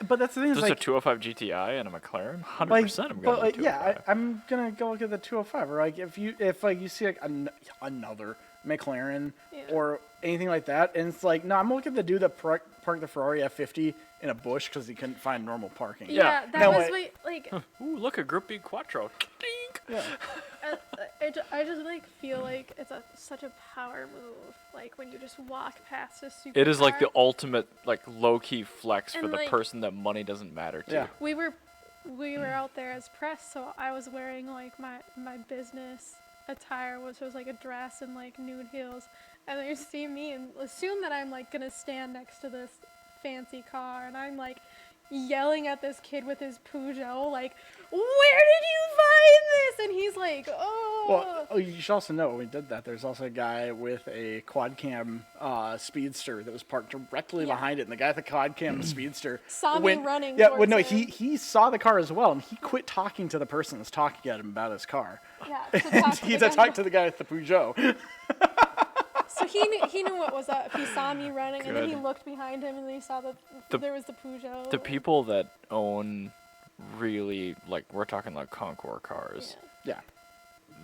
but that's the thing. Is just like a 205 GTI and a McLaren. 100%. Like, I'm going to I'm gonna go look at the 205. Or like if you see like another McLaren or anything like that, and it's like, no, I'm gonna look at the dude that parked the Ferrari F50 in a bush because he couldn't find normal parking. Yeah, that was like. Ooh, look, a Group B Quattro. Yeah. I just like feel like it's such a power move. Like when you just walk past a supercar. It is like the ultimate like low key flex for the like, person that money doesn't matter to. Yeah. We were out there as press, so I was wearing like my business attire, which was like a dress and like nude heels, and then you see me and assume that I'm like gonna stand next to this fancy car, and I'm like yelling at this kid with his Peugeot, like, where did you find this? And he's like, oh. Well, you should also know when we did that, there's also a guy with a quad cam speedster that was parked directly behind it, and the guy with the quad cam speedster saw me running. Yeah, well, no, him. he saw the car as well, and he quit talking to the person that's talking at him about his car. Yeah, he talked to the guy with the Peugeot. So he knew what was up. He saw me running, and then he looked behind him, and then he saw that there was the Peugeot. The people that own really, like, we're talking like Concours cars. Yeah.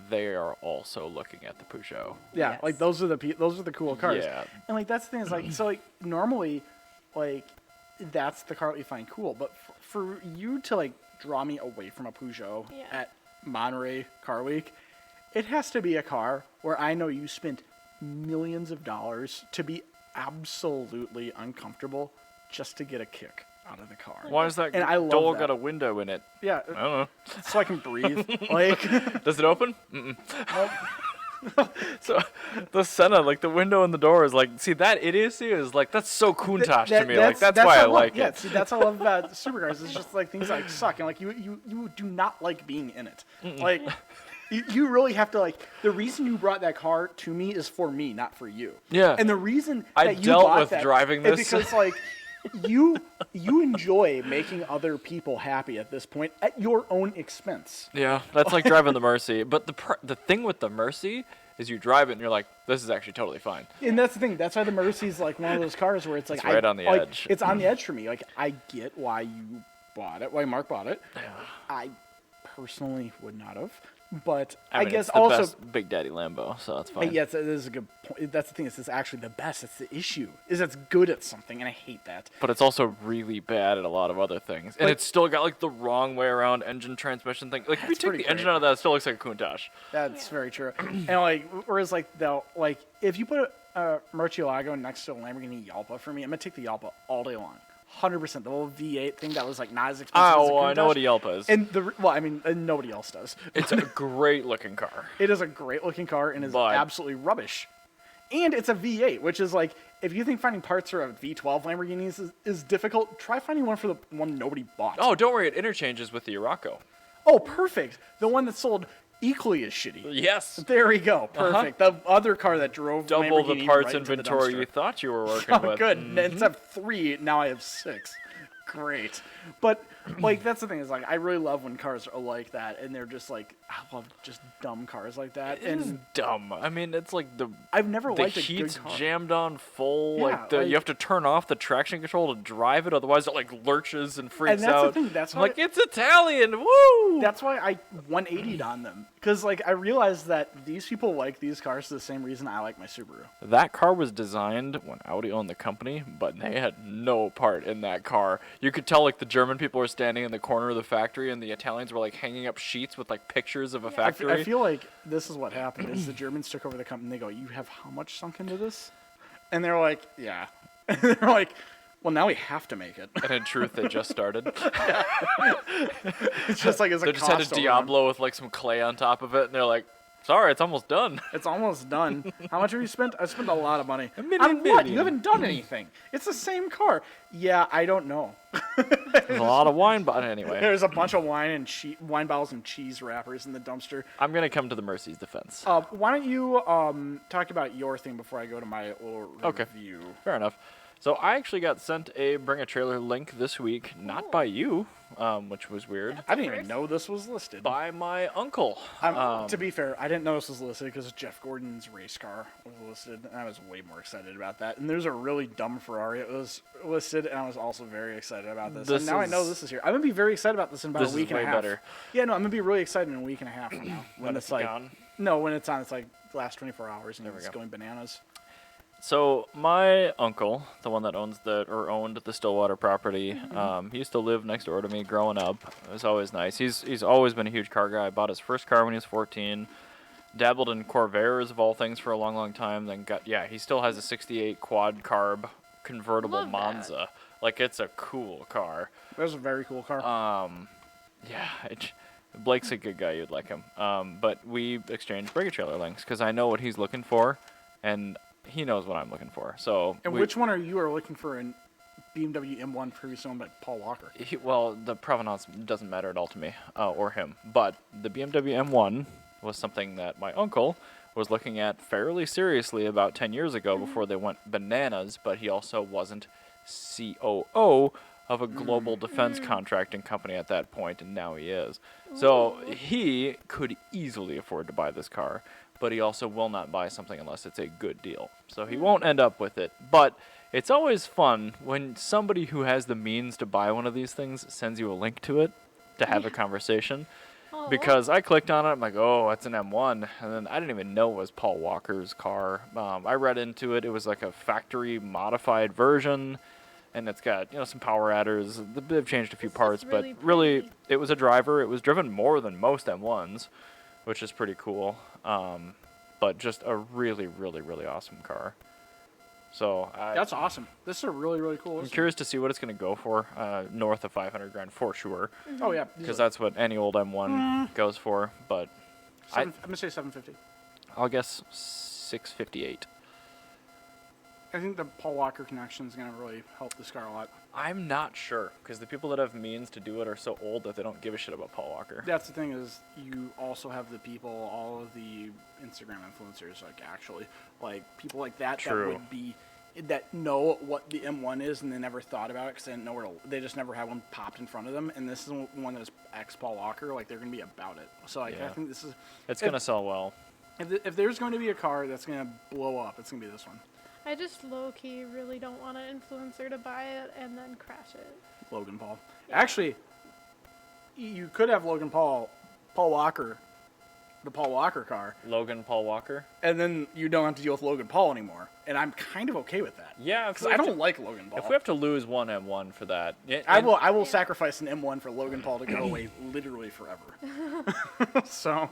They are also looking at the Peugeot. Yeah, Yes. like those are the cool cars. Yeah. And like that's the thing, is like, so like normally, like that's the car that you find cool, but for you to like draw me away from a Peugeot at Monterey Car Week, it has to be a car where I know you spent millions of dollars to be absolutely uncomfortable just to get a kick out of the car. Why is that And I love door that. got a window in it? Yeah, I don't know. so I can breathe. Like, Does it open? Mm-mm. So the Senna, like the window in the door is like, see, that idiocy is like, that's so Countach to me. Like that's why I like it. Yeah, see, that's what I love about supercars. It's just like things like suck, and like you do not like being in it. Like you really have to, like, the reason you brought that car to me is for me, not for you. Yeah. And the reason I that you dealt bought with that driving is this. because like you enjoy making other people happy at this point at your own expense. Yeah, that's like driving the Mercy. But the thing with the Mercy is you drive it and you're like, this is actually totally fine. And that's the thing. That's why the Mercy's like one of those cars where it's like, It's right on the edge. It's on the edge for me. Like, I get why you bought it, why Mark bought it. Yeah. I personally would not have. But I mean, guess it's the also best Big Daddy Lambo, so that's fine. yes, it is a good point. That's the thing. It's actually the best. That's the issue. Is it's good at something, and I hate that. But it's also really bad at a lot of other things. And Like- it's still got like the wrong way around engine transmission thing. Like if you That's take pretty the engine great. out of that, it still looks like a Countach. That's very true. And like, whereas like if you put a Murcielago next to a Lamborghini Yalpa for me, I'm gonna take the Yalpa all day long. 100%. The little V8 thing that was like not as expensive as a Oh, I know Countach. what a Yelp is. And nobody else does. It's a great looking car. It is a great looking car and is But- absolutely rubbish. And it's a V8, which is like, if you think finding parts for a V12 Lamborghinis is difficult, try finding one for the one nobody bought. Oh, don't worry, it interchanges with the Iraqo. Oh, perfect. The one that sold equally as shitty. Yes. There we go. Perfect. The other car that drove Double the Lamborghini parts right into the inventory you dumpster. thought you were working Oh, with. good. Instead of 3, now I have 6. Great. But, like, that's the thing is, like, I really love when cars are like that, and they're just, like, I love just dumb cars like that. It is And dumb. I mean, it's like I've never the liked a heat's good car. jammed on full. Yeah, like, like- you have to turn off the traction control to drive it, otherwise it like lurches and freaks And that's the out. thing, that's I'm why- like, it's Italian. Woo! That's why I 180'd on them. Because, like, I realized that these people like these cars for the same reason I like my Subaru. That car was designed when Audi owned the company, but they had no part in that car. You could tell like the German people were standing in the corner of the factory, and the Italians were like hanging up sheets with like pictures of a factory. I feel like this is what happened is the Germans took over the company. They go, you have how much sunk into this? And they're like, yeah. And they're like, well, now we have to make it. And in truth, they just started. It's just like it's a They just had a cost overrun. Diablo with like some clay on top of it, and they're like, sorry, it's almost done. It's almost done. How much have you spent? I spent a lot of money. $1 On what? million. You haven't done anything. It's the same car. Yeah, I don't know. There's a lot of wine, but anyway. There's a bunch of wine bottles and cheese wrappers in the dumpster. I'm going to come to the Mercy's defense. Why don't you talk about your thing before I go to my little Okay. review? Fair enough. So I actually got sent a Bring a Trailer link this week, not by you, which was weird, I didn't even know this was listed. by my uncle. To be fair, I didn't know this was listed because Jeff Gordon's race car was listed, and I was way more excited about that. And there's a really dumb Ferrari that was listed, and I was also very excited about this. This And now I know is- this is here. I'm gonna be very excited about this in about This a is week and way a half. better. Yeah, no, I'm gonna be really excited in a week and a half from now When it's like gone? no, when it's on. It's like the last 24 hours and There we it's go. going bananas. So my uncle, the one that owned the Stillwater property, he used to live next door to me growing up. It was always nice. He's always been a huge car guy. Bought his first car when he was 14. Dabbled in Corvairs of all things for a long, long time. Then he still has a '68 quad carb convertible Love that. Monza. Like it's a cool car. That was a very cool car. Blake's a good guy. You'd like him. But we exchanged Bring a Trailer links because I know what he's looking for, and he knows what I'm looking for. So and which one are you looking for in BMW M1 previously owned by Paul Walker? Well, the provenance doesn't matter at all to me or him. But the BMW M1 was something that my uncle was looking at fairly seriously about 10 years ago before they went bananas. But he also wasn't COO of a global defense contracting company at that point, and now he is. So he could easily afford to buy this car, but he also will not buy something unless it's a good deal. So he won't end up with it. But it's always fun when somebody who has the means to buy one of these things sends you a link to it to have a conversation. Aw. Because I clicked on it, I'm like, oh, it's an M1. And then I didn't even know it was Paul Walker's car. I read into it. It was like a factory modified version. And it's got, some power adders. They've changed a few This is parts, really but really, pretty. it was a driver. It was driven more than most M1s, which is pretty cool. But just a really, really, really awesome car. So That's awesome. This is a really, really cool I'm listing. curious to see what it's going to go for, north of 500 grand for sure, Oh yeah, because that's what any old M1 goes for. But I'm gonna say 750. I'll guess 658. I think the Paul Walker connection is gonna really help this car a lot. I'm not sure, because the people that have means to do it are so old that they don't give a shit about Paul Walker. That's the thing is you also have the people, all of the Instagram influencers, like actually, like people like that True. that would be that know what the M1 is and they never thought about it because they didn't know they just never had one popped in front of them. And this is one that's ex-Paul Walker. Like, they're going to be about it. So, like, I think this is... It's going to sell well. If there's going to be a car that's going to blow up, it's going to be this one. I just low-key really don't want an influencer to buy it and then crash it. Logan Paul. Yeah. Actually, you could have Logan Paul Walker, the Paul Walker car. Logan Paul Walker? And then you don't have to deal with Logan Paul anymore. And I'm kind of okay with that. Yeah. Because I don't like Logan Paul. If we have to lose one M1 for that. I will sacrifice an M1 for Logan Paul to go away literally forever. So...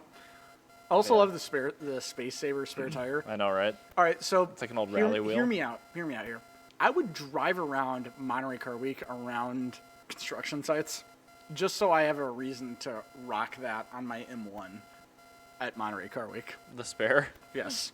I also love the Space Saver spare tire. I know, right? All right, so it's like an old rally wheel. Hear me out here. I would drive around Monterey Car Week around construction sites just so I have a reason to rock that on my M1 at Monterey Car Week. The spare? Yes.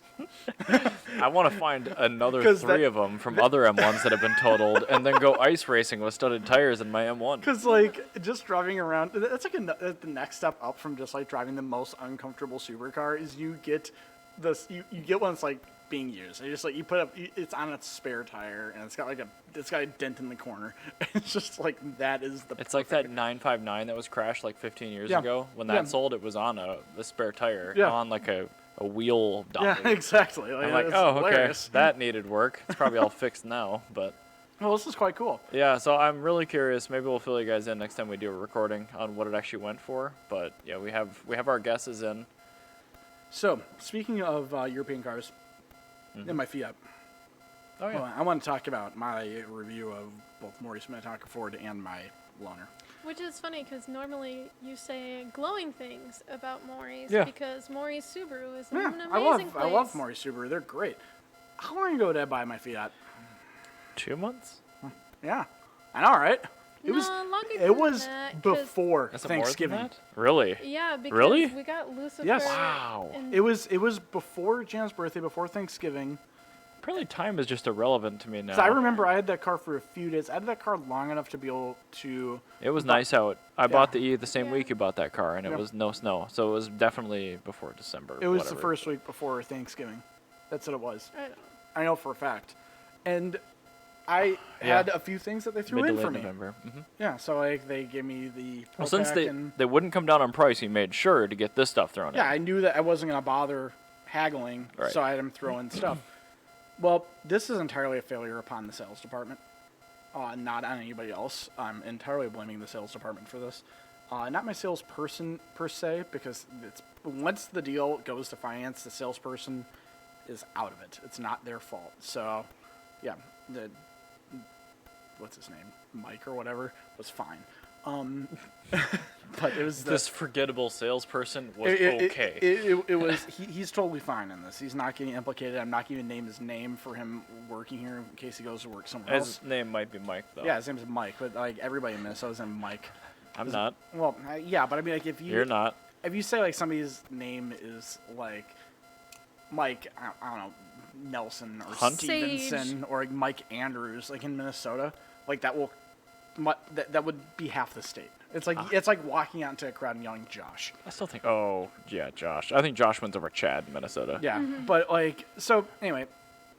I want to find another three of them from other M1s that have been totaled and then go ice racing with studded tires in my M1. Because, like, just driving around, that's like the next step up from just, like, driving the most uncomfortable supercar is you get you get one that's, like, being used. You just, like, you put up, it's on its spare tire, and it's got a dent in the corner. It's just, like, that is the... It's like that 959 that was crashed, like, 15 years ago. When that sold, it was on a spare tire, on, like, a wheel dolly. Yeah, exactly. I'm like, oh, hilarious. Okay, that needed work. It's probably all fixed now, but... Well, this is quite cool. Yeah, so I'm really curious. Maybe we'll fill you guys in next time we do a recording on what it actually went for. But, yeah, we have our guesses in. So, speaking of European cars, in my Fiat, I want to talk about my review of both Maurice Minnetonka Ford and my loaner. Which is funny because normally you say glowing things about Maurice because Maurice Subaru is an amazing place. I love Maurice Subaru. They're great. How long ago did I buy my Fiat? 2 months? Yeah, I know, right? It was before That's Thanksgiving. More than that? Really? Yeah, because we got Lucifer. Yes. Wow. It was before Jan's birthday, before Thanksgiving. Apparently time is just irrelevant to me now. So I remember I had that car for a few days. I had that car long enough to be able to... It was nice out. I bought the same week you bought that car, and it was no snow. So it was definitely before December. It was the first week before Thanksgiving. That's what it was. I know for a fact. And I had a few things that they threw in for me. November. Mm-hmm. Yeah, so like they gave me the... Well, since they wouldn't come down on price, he made sure to get this stuff thrown in. Yeah, I knew that I wasn't going to bother haggling, so I had him throw in stuff. Well, this is entirely a failure upon the sales department, not on anybody else. I'm entirely blaming the sales department for this. Not my salesperson per se, because once the deal goes to finance, the salesperson is out of it. It's not their fault. So, yeah, what's his name, Mike or whatever, was fine. But it was this forgettable salesperson was okay. It was he's totally fine in this. He's not getting implicated. I'm not going to name his name for him working here in case he goes to work somewhere else. His name might be Mike though. Yeah, his name is Mike, but like everybody in Minnesota's name Mike. I'm not. Well, yeah, but I mean, like you're not. If you say like somebody's name is like Mike, I don't know, Nelson or Stevenson or like Mike Andrews, like in Minnesota, like that would be half the state. It's like walking out into a crowd and yelling Josh. I still think, Josh. I think Josh wins over Chad in Minnesota. Yeah, but like, so anyway,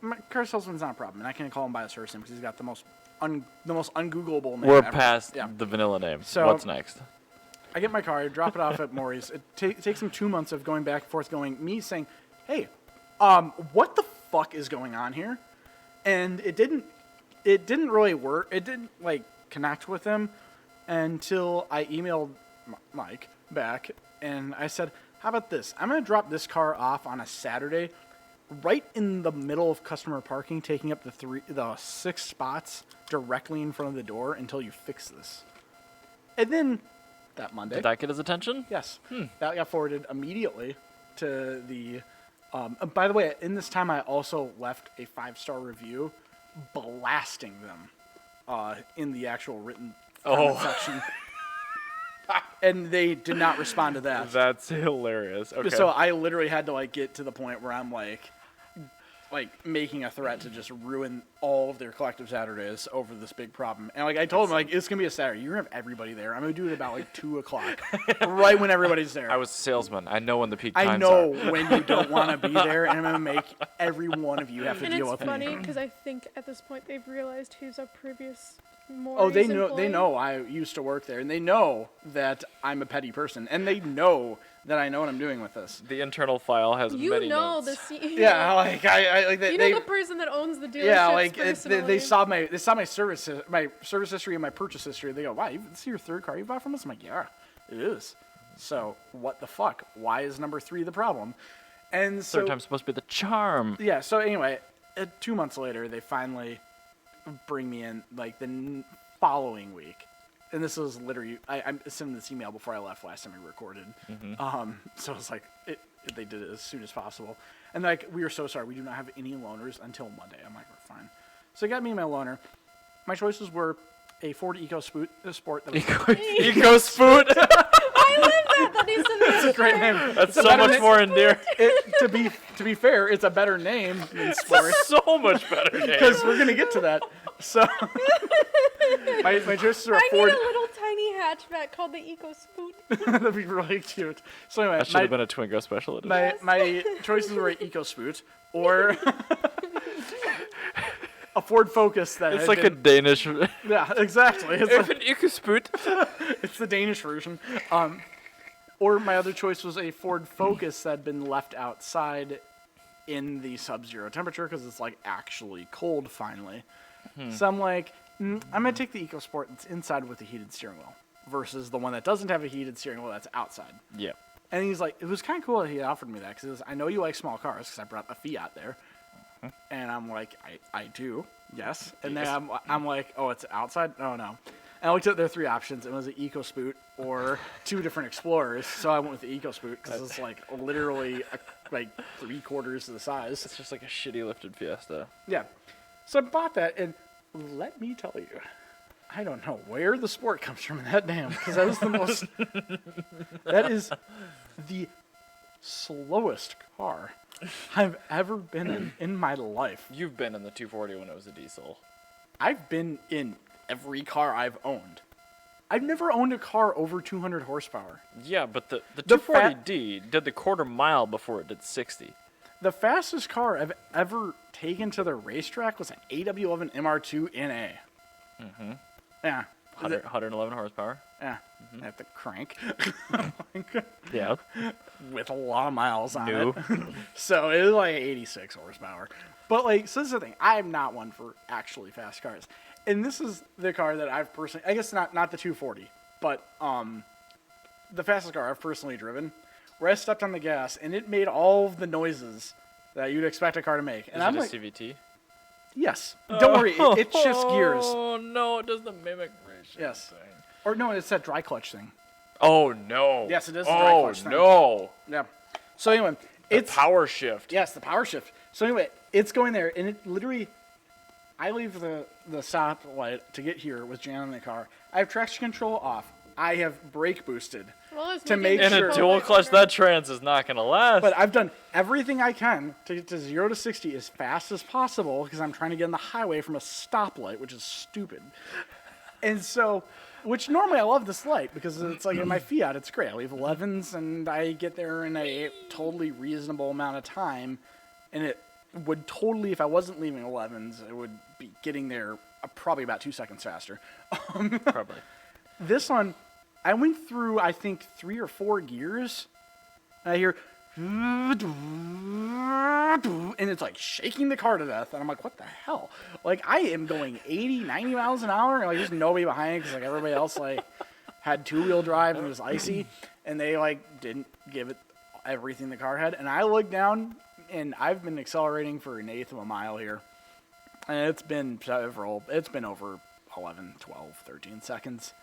my car salesman's not a problem, and I can call him by his first name because he's got the most ungoogleable name. We're past the vanilla name. So what's next? I get my car, I drop it off at Maurice. It takes him 2 months of going back and forth, me saying, hey, what the fuck is going on here? And it didn't really work. It didn't like connect with him until I emailed Mike back and I said, how about this? I'm going to drop this car off on a Saturday right in the middle of customer parking, taking up the 6 spots directly in front of the door until you fix this. And then that Monday. Did that get his attention? Yes. That got forwarded immediately to the... by the way, in this time I also left a 5-star review blasting them in the actual written comment section. And they did not respond to that. That's hilarious. Okay. So I literally had to like get to the point where I'm like like making a threat to just ruin all of their collective Saturdays over this big problem. And like I told him, like, it's gonna be a Saturday. You're gonna have everybody there. I'm gonna do it about like 2:00, right when everybody's there. I was a salesman. I know when the peak times I know when you don't want to be there, and I'm gonna make every one of you have to And deal it's with funny me. because I think at this point they've realized who's a previous Oh, they know. employee. They know I used to work there, and they know that I'm a petty person, and they know that I know what I'm doing with this. The internal file has You many know notes. the CEO. Yeah, like I like they. You know the person that owns the dealership. Yeah, like personally. they saw my service history and my purchase history. They go, "Wow, this is your third car you bought from us?" I'm like, "Yeah, it is." So what the fuck? Why is number 3 the problem? And so Third time's supposed to be the charm. yeah. So anyway, 2 months later, they finally bring me in like the following week, and this was literally I sent this email before I left last time we recorded. So it's like they did it as soon as possible, and like we are so sorry, we do not have any loaners until Monday. I'm like, we're fine. So they got me my loaner. My choices were a Ford EcoSpoot, a Sport. That was EcoSpoot. I live that. That needs to be It's a great name. That's so much more endearing. To be fair, it's a better name than Sport So much better name. because we're gonna get to that. So my choices were a I need a Ford. little tiny hatchback called the EcoSpoot. That'd be really cute. So anyway, That should have been a Twingo special edition. my choices were EcoSpoot or a Ford Focus that It's had like a been, Danish. yeah, exactly. It's, If like, an EcoSpoot. it's the Danish version. Or my other choice was a Ford Focus that had been left outside in the sub-zero temperature because it's like actually cold finally. So I'm like, I'm gonna take the EcoSport that's inside with the heated steering wheel versus the one that doesn't have a heated steering wheel that's outside. Yeah. And he's like, it was kind of cool that he offered me that because I know you like small cars because I brought a Fiat there. And I'm like, I do, yes. And then I'm like, oh, it's outside? Oh, no. And I looked at their 3 options. It was an EcoSpoot or 2 different Explorers. So I went with the EcoSpoot because it's like literally like 3/4 of the size. It's just like a shitty lifted Fiesta. Yeah. So I bought that, and let me tell you, I don't know where the Sport comes from in that damn, because that is the most, that is the slowest car I've ever been in my life. You've been in the 240 when it was a diesel. I've been in every car I've owned. I've never owned a car over 200 horsepower. Yeah, but the The 240D did the 1/4 mile before it did 60. The fastest car I've ever taken to the racetrack was an AW11 MR2 NA. Mm-hmm. Yeah. 111 horsepower. Yeah. At the crank. Yeah. With a lot of miles on New. it. So it was like 86 horsepower. But like, so this is the thing. I'm not one for actually fast cars. And this is the car that I've personally, I guess not the 240, but the fastest car I've personally driven, where I stepped on the gas and it made all of the noises that you'd expect a car to make. And Is I'm it like, a CVT? yes. Don't worry, it shifts gears. Oh no, it does the mimic ratio Yes. thing. Or no, it's that dry clutch thing. Oh no. Yes, it is the dry clutch thing. no. Yeah. So anyway, It's power shift. Yes, the power shift. So anyway, it's going there, and it literally, I leave the stoplight to get here with Jan in the car. I have traction control off. I have brake boosted. Well, it's To making make In sure- a dual clutch, that trans is not gonna last. But I've done everything I can to get to 0 to 60 as fast as possible because I'm trying to get on the highway from a stoplight, which is stupid. And so, which normally I love this light because it's like in my Fiat, it's great. I leave 11s and I get there in a totally reasonable amount of time. And it would totally, if I wasn't leaving 11s, it would be getting there probably about 2 seconds faster. Probably. This one, I went through, I think, 3 or 4 gears. And I hear, and it's like shaking the car to death. And I'm like, what the hell? Like, I am going 80, 90 miles an hour. And like, there's nobody behind me because like everybody else like had 2-wheel drive and it was icy. And they like didn't give it everything the car had. And I looked down and I've been accelerating for 1/8 of a mile here. And it's been over 11, 12, 13 seconds.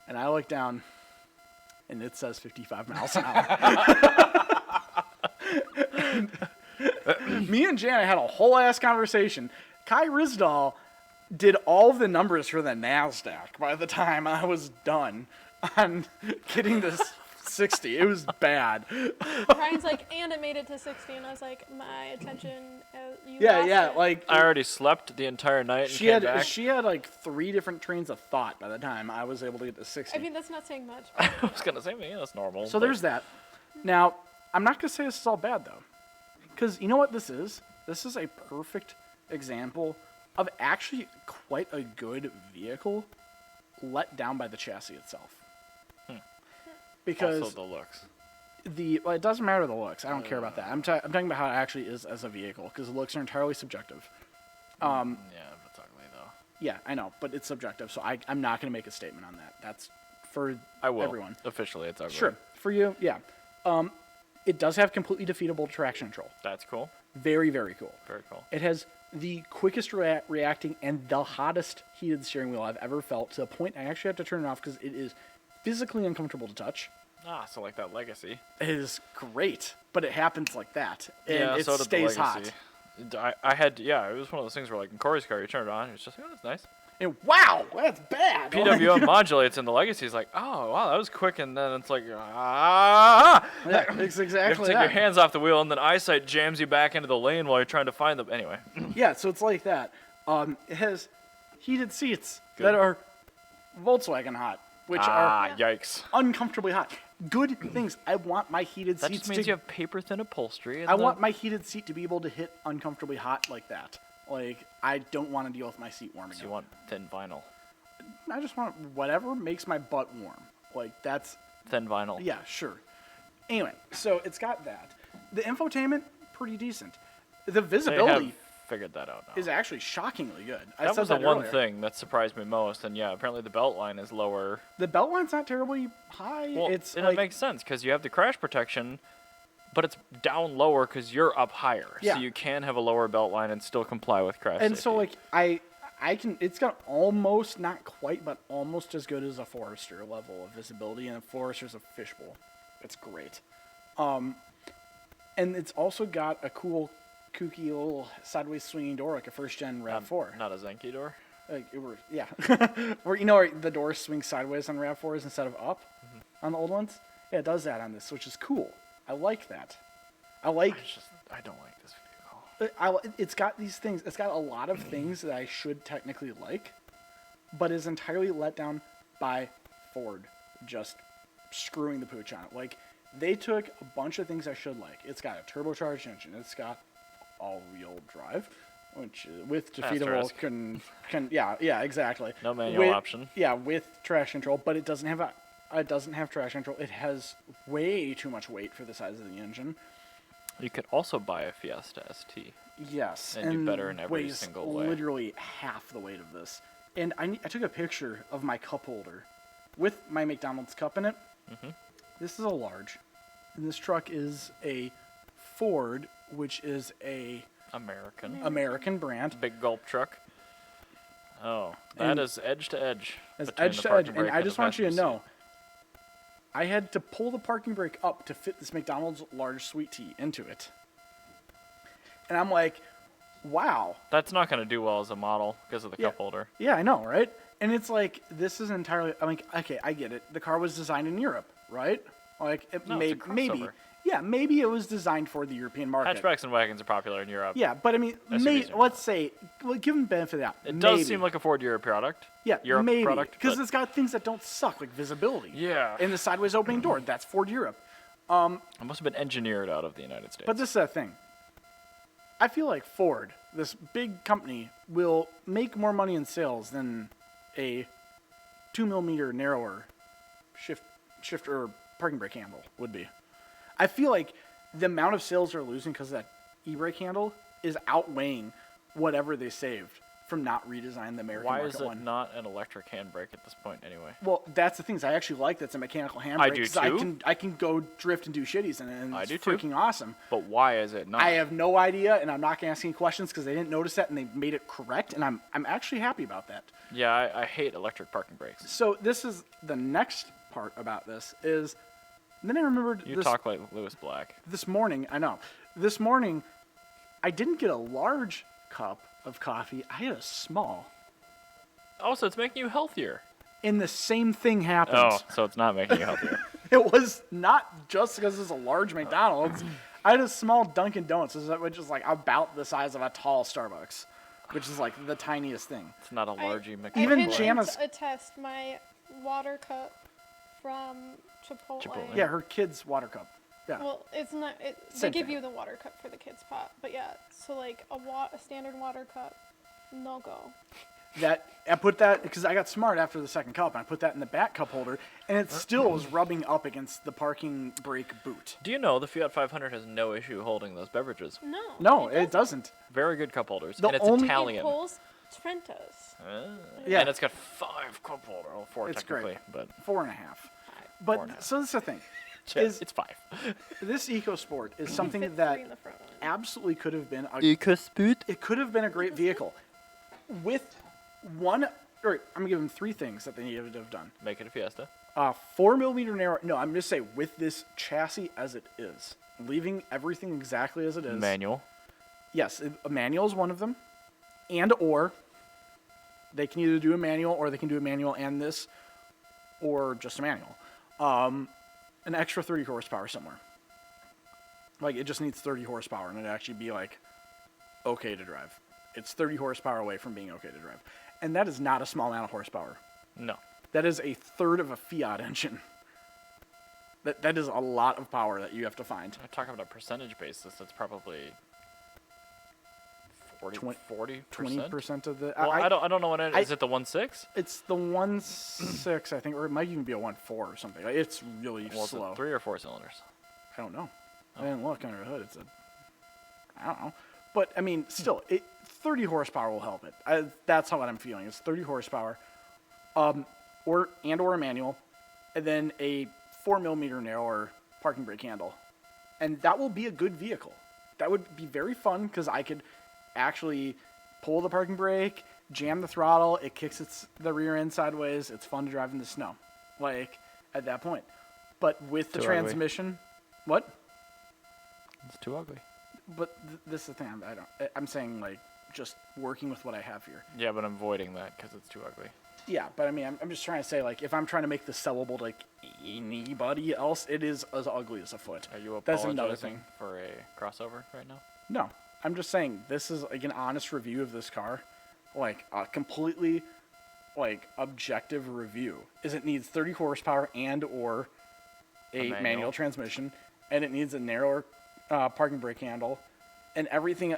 And I look down, and it says 55 miles an hour. Me and Jana had a whole ass conversation. Kai Rizdal did all of the numbers for the NASDAQ by the time I was done on getting this 60. It was bad. Ryan's like, and it made it to 60, and I was like, my attention, you lost it. Like I already slept the entire night and she came had back. she had like 3 different trains of thought by the time I was able to get to 60. I mean, that's not saying much. I was gonna say, man, that's normal. So but there's that. Now, I'm not gonna say this is all bad though, because you know what this is? This is a perfect example of actually quite a good vehicle let down by the chassis itself. Because also the looks. it doesn't matter the looks. I don't care about that. I'm talking about how it actually is as a vehicle, because the looks are entirely subjective. Yeah, but it's ugly though. Yeah, I know, but it's subjective, so I'm not going to make a statement on that. That's for I will. everyone. Officially, it's ugly. Sure, for you, yeah. It does have completely defeatable traction control. That's cool. Very, very cool. Very cool. It has the quickest reacting and the hottest heated steering wheel I've ever felt, to the point I actually have to turn it off because it is physically uncomfortable to touch. So like that Legacy. It is great, but it happens like that, and Yeah, it so did stays the hot. Legacy. I had, it was one of those things where like in Corey's car, you turn it on, it's just, that's nice. And wow, that's bad. PWM modulates, and the Legacy is like, oh, wow, that was quick, and then it's like, ah! Yeah, it's You exactly have to take that. your hands off the wheel, and then eyesight jams you back into the lane while you're trying to find them. Anyway. Yeah, so it's like that. It has heated seats Good. that are Volkswagen hot, which are Yikes. uncomfortably hot. Good things. I want my heated That seats just means to. you have paper-thin upholstery. I want my heated seat to be able to hit uncomfortably hot like that. Like, I don't want to deal with my seat warming So you up. want thin vinyl. I just want whatever makes my butt warm. Like, that's. Thin vinyl. Yeah, sure. Anyway, so it's got that. The infotainment, pretty decent. The They visibility have figured that out now. is actually shockingly good. That was the one thing that surprised me most, and yeah, apparently the belt line is lower. The belt line's not terribly high. Well, It's and like, it makes sense because you have the crash protection, but it's down lower because you're up higher. Yeah. So you can have a lower belt line and still comply with crash and safety. so like I can. It's got almost, not quite, but almost as good as a Forester level of visibility, and a Forester's a fishbowl. It's great. And it's also got a cool, kooky little sideways swinging door like a first gen RAV4. Not a Zenki door. Like yeah, where where the doors swing sideways on RAV4s instead of up on the old ones. Yeah, it does that on this, which is cool. I like that. I don't like this vehicle. It's got these things. It's got a lot of things that I should technically like, but is entirely let down by Ford just screwing the pooch on it. Like, they took a bunch of things I should like. It's got a turbocharged engine. It's got all-wheel drive, which with defeatable yeah, exactly. No manual option. Yeah, with traction control, but it doesn't have traction control. It has way too much weight for the size of the engine. You could also buy a Fiesta ST. Yes, And do better in every weighs single way. literally half the weight of this. And I took a picture of my cup holder with my McDonald's cup in it. Mm-hmm. This is a large, and this truck is a Ford, which is a American brand. Big gulp truck. Oh, that And is edge to edge. As between edge the to parking edge, and brake I the just want you to passenger know, I had to pull the parking brake up to fit this McDonald's large sweet tea into it. And I'm like, wow. seat. That's not going to do well as a model because of the Yeah. cup holder. Yeah, I know, right? And it's like, this is entirely, I'm like, okay, I get it. The car was designed in Europe, right? Like, it No, it's a maybe, crossover. yeah, maybe it was designed for the European market. Hatchbacks and wagons are popular in Europe. Yeah, but I mean, SUVs are let's say, give them the benefit of that. It does seem like a Ford Europe product. yeah, Europe maybe, product. because but- it's got things that don't suck, like visibility. Yeah. And the sideways opening door, that's Ford Europe. It must have been engineered out of the United States. But this is the thing. I feel like Ford, this big company, will make more money in sales than a 2mm narrower shifter parking brake handle would be. I feel like the amount of sales they're losing because of that e-brake handle is outweighing whatever they saved from not redesigning the American Why market is it one. not an electric handbrake at this point anyway? Well, that's the thing. Is I actually like that's a mechanical handbrake. I do 'cause too. I can go drift and do shitties in it, and I it's do too. freaking awesome. But why is it not? I have no idea, and I'm not going to ask any questions because they didn't notice that, and they made it correct, and I'm actually happy about that. Yeah, I hate electric parking brakes. So this is the next part about this is, then I remembered You this, talk like Lewis Black. this morning, I know, this morning, I didn't get a large cup of coffee, I had a small. Oh, so it's making you healthier. And the same thing happens. Oh, so it's not making you healthier. It was not just because it's a large McDonald's. I had a small Dunkin' Donuts, which is like about the size of a tall Starbucks, which is like the tiniest thing. It's not a largie McDonald's. Even I can Jana's attest my water cup from Chipotle. Yeah, her kid's water cup. Yeah. Well, it's not. They Same give thing. you the water cup for the kids' pot, but yeah. So like a standard water cup, no go. That I put that because I got smart after the second cup, and I put that in the back cup holder, and it still was rubbing up against the parking brake boot. Do you know the Fiat 500 has no issue holding those beverages? No, it doesn't. Very good cup holders, The and it's only- Italian. It pulls Trentos. Yeah. And it's got 5 cup holders. Well, 4 It's technically, great. but 4.5. But 4.5. so this is the thing. it's 5. This EcoSport is something Fit that 3 in the front one. absolutely could have been EcoSpoot. it could have been a great vehicle. With one, or I'm gonna give them 3 things that they needed to have done. Make it a Fiesta. 4mm narrow. No, I'm just saying with this chassis as it is, leaving everything exactly as it is. Manual. Yes, a manual is one of them, or they can either do a manual or they can do a manual and this, or just a manual. An extra 30 horsepower somewhere. Like it just needs 30 horsepower and it'd actually be like okay to drive. It's 30 horsepower away from being okay to drive, and that is not a small amount of horsepower. No. That is a third of a Fiat engine. That is a lot of power that you have to find. I'm talking about a percentage basis. That's probably 40%. 20% of the. Well, I don't know what it is. Is it the 1.6? It's the 1.6, I think, or it might even be a 1.4 or something. Like, it's really Well, is slow. it 3 or 4 cylinders? I don't know. I didn't look under the hood. It's a. I don't know. But I mean, still, 30 horsepower will help it. That's how I'm feeling. It's 30 horsepower, or a manual, and then a 4mm narrower parking brake handle, and that will be a good vehicle. That would be very fun because I could actually pull the parking brake, jam the throttle. It kicks the rear end sideways. It's fun to drive in the snow, like at that point. But with the Too ugly. transmission, what? It's too ugly. But this is the thing. I'm saying like just working with what I have here. Yeah, but I'm avoiding that because it's too ugly. Yeah, but I mean, I'm just trying to say like if I'm trying to make this sellable to like anybody else, it is as ugly as a foot. Are you That's another apologizing thing. for a crossover right now? No, I'm just saying this is like an honest review of this car, like a completely like objective review. Is it needs 30 horsepower and/or a manual transmission, and it needs a narrower parking brake handle, and everything.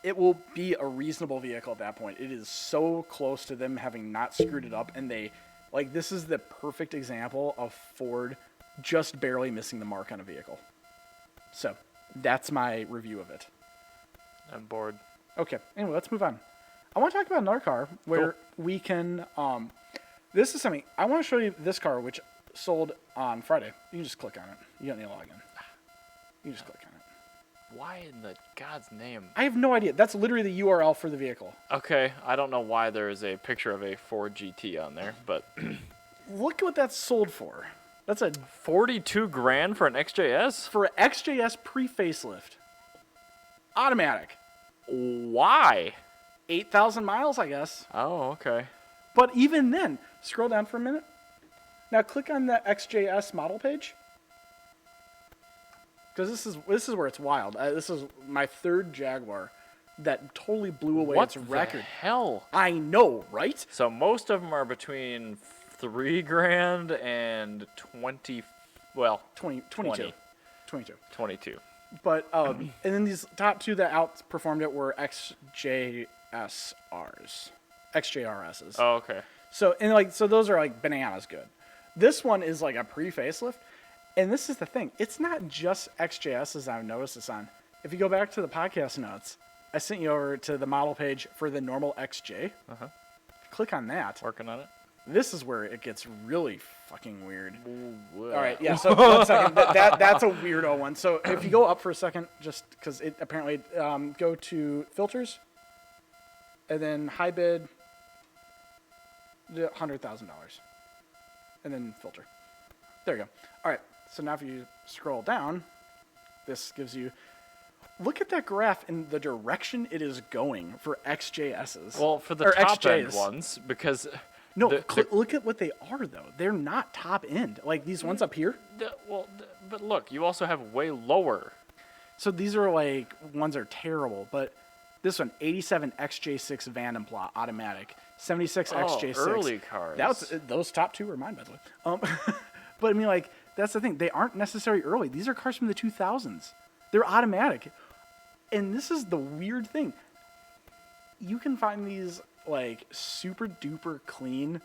It will be a reasonable vehicle at that point. It is so close to them having not screwed it up, and this is the perfect example of Ford just barely missing the mark on a vehicle. So that's my review of it. I'm bored. Okay, anyway, let's move on. I want to talk about another car where we can, this is something, I want to show you this car, which sold on Friday. You can just click on it. You don't need to log in. You can just click on it. Why in the God's name? I have no idea. That's literally the URL for the vehicle. Okay, I don't know why there is a picture of a Ford GT on there, but Look at what that's sold for. That's a 42 grand for an XJS? for an XJS pre-facelift. Automatic. Why? 8,000 miles, I guess. Oh, okay. But even then, scroll down for a minute. Now click on the XJS model page. Because this is where it's wild. This is my third Jaguar that totally blew away What its record. the hell? I know, right? So most of them are between 3 grand and 20. Well, 22. 20. 22. 22. But and then these top two that outperformed it were XJRSs. Oh, okay. So those are like bananas good. This one is like a pre-facelift, and this is the thing. It's not just XJSs I've noticed this on. If you go back to the podcast notes, I sent you over to the model page for the normal XJ. Uh-huh. Click on that. Working on it. This is where it gets really fucking weird. All All right, yeah. So 1 second. That's a weirdo one. So if you go up for a second, just because it apparently go to filters, and then high bid, $100,000, and then filter. There you go. All right. So now if you scroll down, this gives you. Look at that graph in the direction it is going for XJSs. Well, for the Or top end XJs. ones, because No, look at what they are, though. They're not top end. Like, these ones up here. But look, you also have way lower. So these are, like, ones that are terrible. But this one, 87 XJ6 Vandenpla automatic. 76 XJ6. Early cars. Those top two are mine, by the way. But, I mean, like, that's the thing. They aren't necessarily early. These are cars from the 2000s. They're automatic. And this is the weird thing. You can find these, like, super duper clean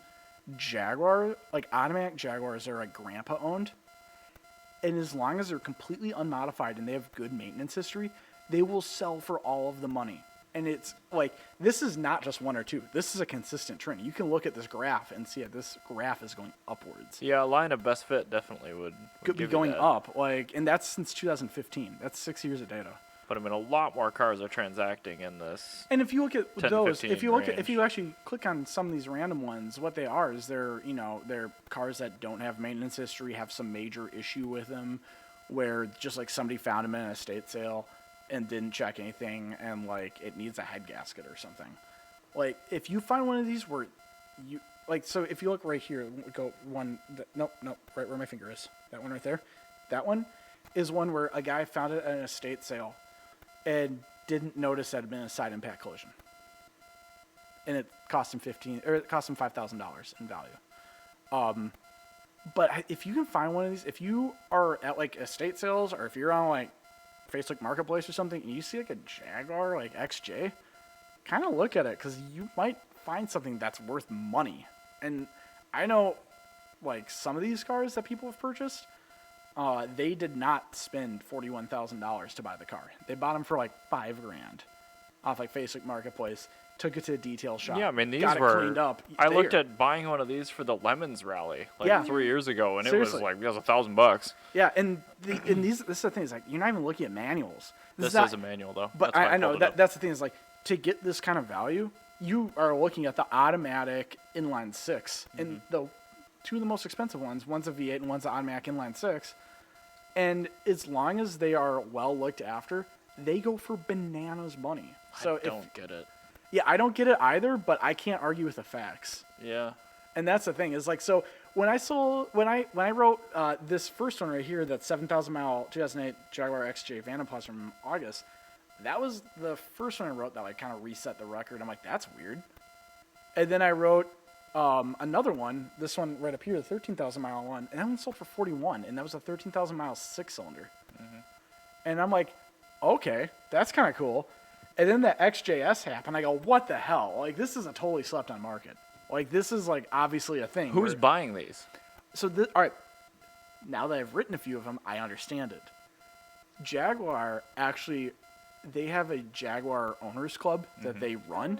Jaguar, like, automatic Jaguars that are, like, grandpa owned. And as long as they're completely unmodified and they have good maintenance history, they will sell for all of the money. And it's like, this is not just one or two. This is a consistent trend. You can look at this graph and see that this graph is going upwards. Yeah, a line of best fit definitely would Could be going up. Like, and that's since 2015. That's 6 years of data. But I mean, a lot more cars are transacting in this. And if you look at those, if you actually click on some of these random ones, what they are is they're cars that don't have maintenance history, have some major issue with them, where just like somebody found them in an estate sale and didn't check anything, and like it needs a head gasket or something. Like if you find one of these where you like, so if you look right here, go one, nope, right where my finger is, that one right there, that one is one where a guy found it at an estate sale and didn't notice that it had been a side impact collision, and it cost him $5,000 in value. But if you can find one of these, if you are at like estate sales or if you're on like Facebook Marketplace or something, and you see like a Jaguar like XJ, kind of look at it because you might find something that's worth money. And I know like some of these cars that people have purchased, they did not spend $41,000 to buy the car. They bought them for like $5,000 off like Facebook Marketplace. Took it to a detail shop. Yeah, I mean these got it cleaned up. I looked at buying one of these for the Lemons rally like 3 years ago, and Seriously. it was like $1,000. Yeah, and this is the thing is like you're not even looking at manuals. This is a manual though. But I know that's the thing is like to get this kind of value, you are looking at the automatic inline six, and the two of the most expensive one's a V8 and one's an automatic inline six, and as long as they are well looked after, they go for bananas money. So I don't get it. Yeah, I don't get it either, but I can't argue with the facts. Yeah. And that's the thing is like, so when I wrote this first one right here, that 7,000 mile 2008 Jaguar XJ Vandenpla from August, that was the first one I wrote that like kind of reset the record. I'm like, that's weird. And then I wrote another one, this one right up here, the 13,000 mile one, and that one sold for 41, and that was a 13,000 mile 6-cylinder. And I'm like, okay, that's kind of cool. And then the XJS happened. I go, what the hell? Like, this is a totally slept on market. Like, this is, like, obviously a thing. Who's buying these? So, all right. Now that I've written a few of them, I understand it. Jaguar, actually, they have a Jaguar Owners Club that they run.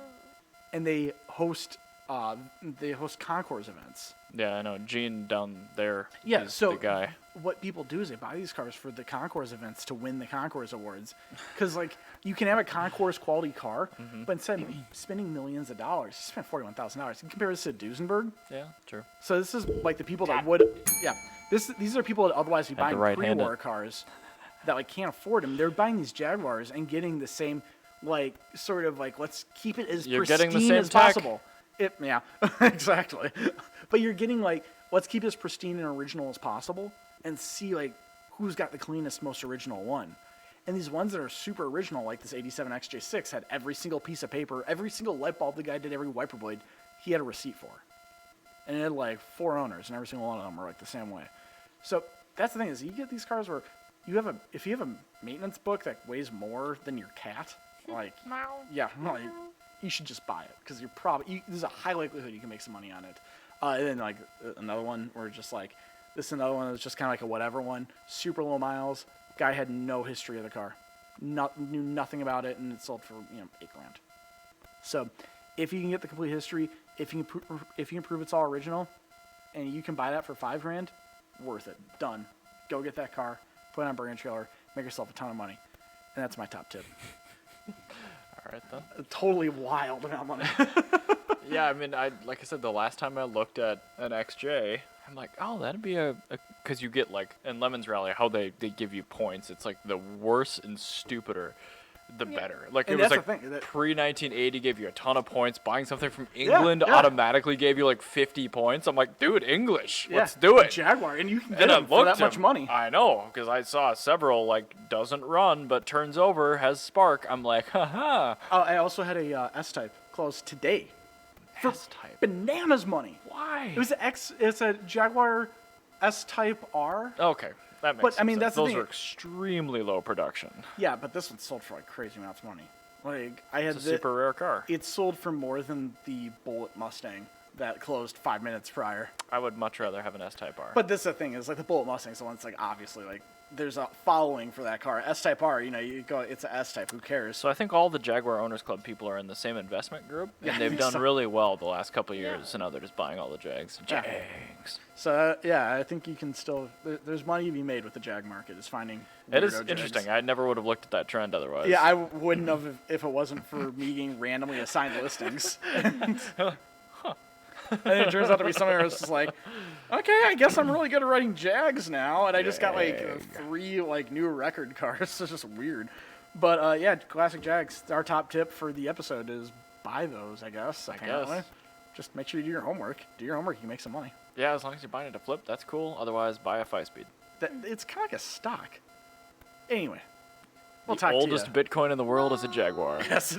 And they host concours events. Yeah, I know. Gene down there is so the guy. What people do is they buy these cars for the concours events to win the concours awards. Because, like, you can have a concours quality car, but instead of spending millions of dollars, you spend $41,000. You compare this to Duesenberg. Yeah, true. So this is, like, the people that would, these are people that otherwise be buying pre-war cars that, like, can't afford them. They're buying these Jaguars and getting the same, like, sort of, like, let's keep it as pristine as possible. Yeah, exactly. But you're getting, like, let's keep it as pristine and original as possible and see, like, who's got the cleanest, most original one. And these ones that are super original, like this 87 XJ6, had every single piece of paper, every single light bulb the guy did, every wiper blade, he had a receipt for. And it had, like, 4 owners, and every single one of them were, like, the same way. So that's the thing is you get these cars where if you have a maintenance book that weighs more than your cat, like, like, you should just buy it because there's a high likelihood you can make some money on it. And then like another one where just like this is another one that's just kind of like a whatever one, super low miles. Guy had no history of the car, knew nothing about it, and it sold for $8,000. So if you can get the complete history, if you can prove it's all original, and you can buy that for $5,000, worth it. Done. Go get that car, put it on a brand trailer, make yourself a ton of money, and that's my top tip. All right, then. A totally wild amount of money. Yeah, I mean, like I said, the last time I looked at an XJ, I'm like, oh, that'd be because you get, like, in Lemons Rally, how they give you points. It's, like, the worse and stupider. the better. Like, And it was that's like the thing, that- pre-1980 gave you a ton of points. Buying something from England yeah. automatically gave you like 50 points. I'm like, dude, English, Yeah, let's do a it. Jaguar, and you can get And I them for that looked much him. money. I know, because I saw several, like, doesn't run, but turns over, has spark. I'm like, haha. Oh, I also had a S-Type closed today. For S-Type. bananas money. Why? It's a Jaguar S-Type R. Okay, that makes But, sense. I mean, that's the Those thing. are extremely low production. Yeah, but this one sold for like crazy amounts of money. Like I had It's a super rare car. It sold for more than the Bullet Mustang that closed 5 minutes prior. I would much rather have an S-Type R. But this is the thing is like the Bullet Mustang's the one that's like obviously like there's a following for that car. S-Type R, you know, you go it's a S-Type. Who cares? So I think all the Jaguar Owners Club people are in the same investment group, Yeah, I and they've think done so. really well the last couple of Yeah. years, and now they're just buying all the Jags. Yeah. Jags. So yeah, I think you can still there's money to be made with the Jag market. Is finding It is weirdo Jags. interesting. I never would have looked at that trend otherwise. Yeah, I wouldn't have if it wasn't for me getting randomly assigned listings. And then it turns out to be somebody who's just like, okay, I guess I'm really good at writing Jags now, and I just got like 3 like new record cars. It's just weird. But yeah, classic Jags. Our top tip for the episode is buy those. I guess. Apparently. Just make sure you do your homework. Do your homework. You can make some money. Yeah, as long as you're buying it to flip, that's cool. Otherwise, buy a 5-speed. It's kind of like a stock. Anyway, we'll The talk oldest to you. Bitcoin in the world is a Jaguar. Yes.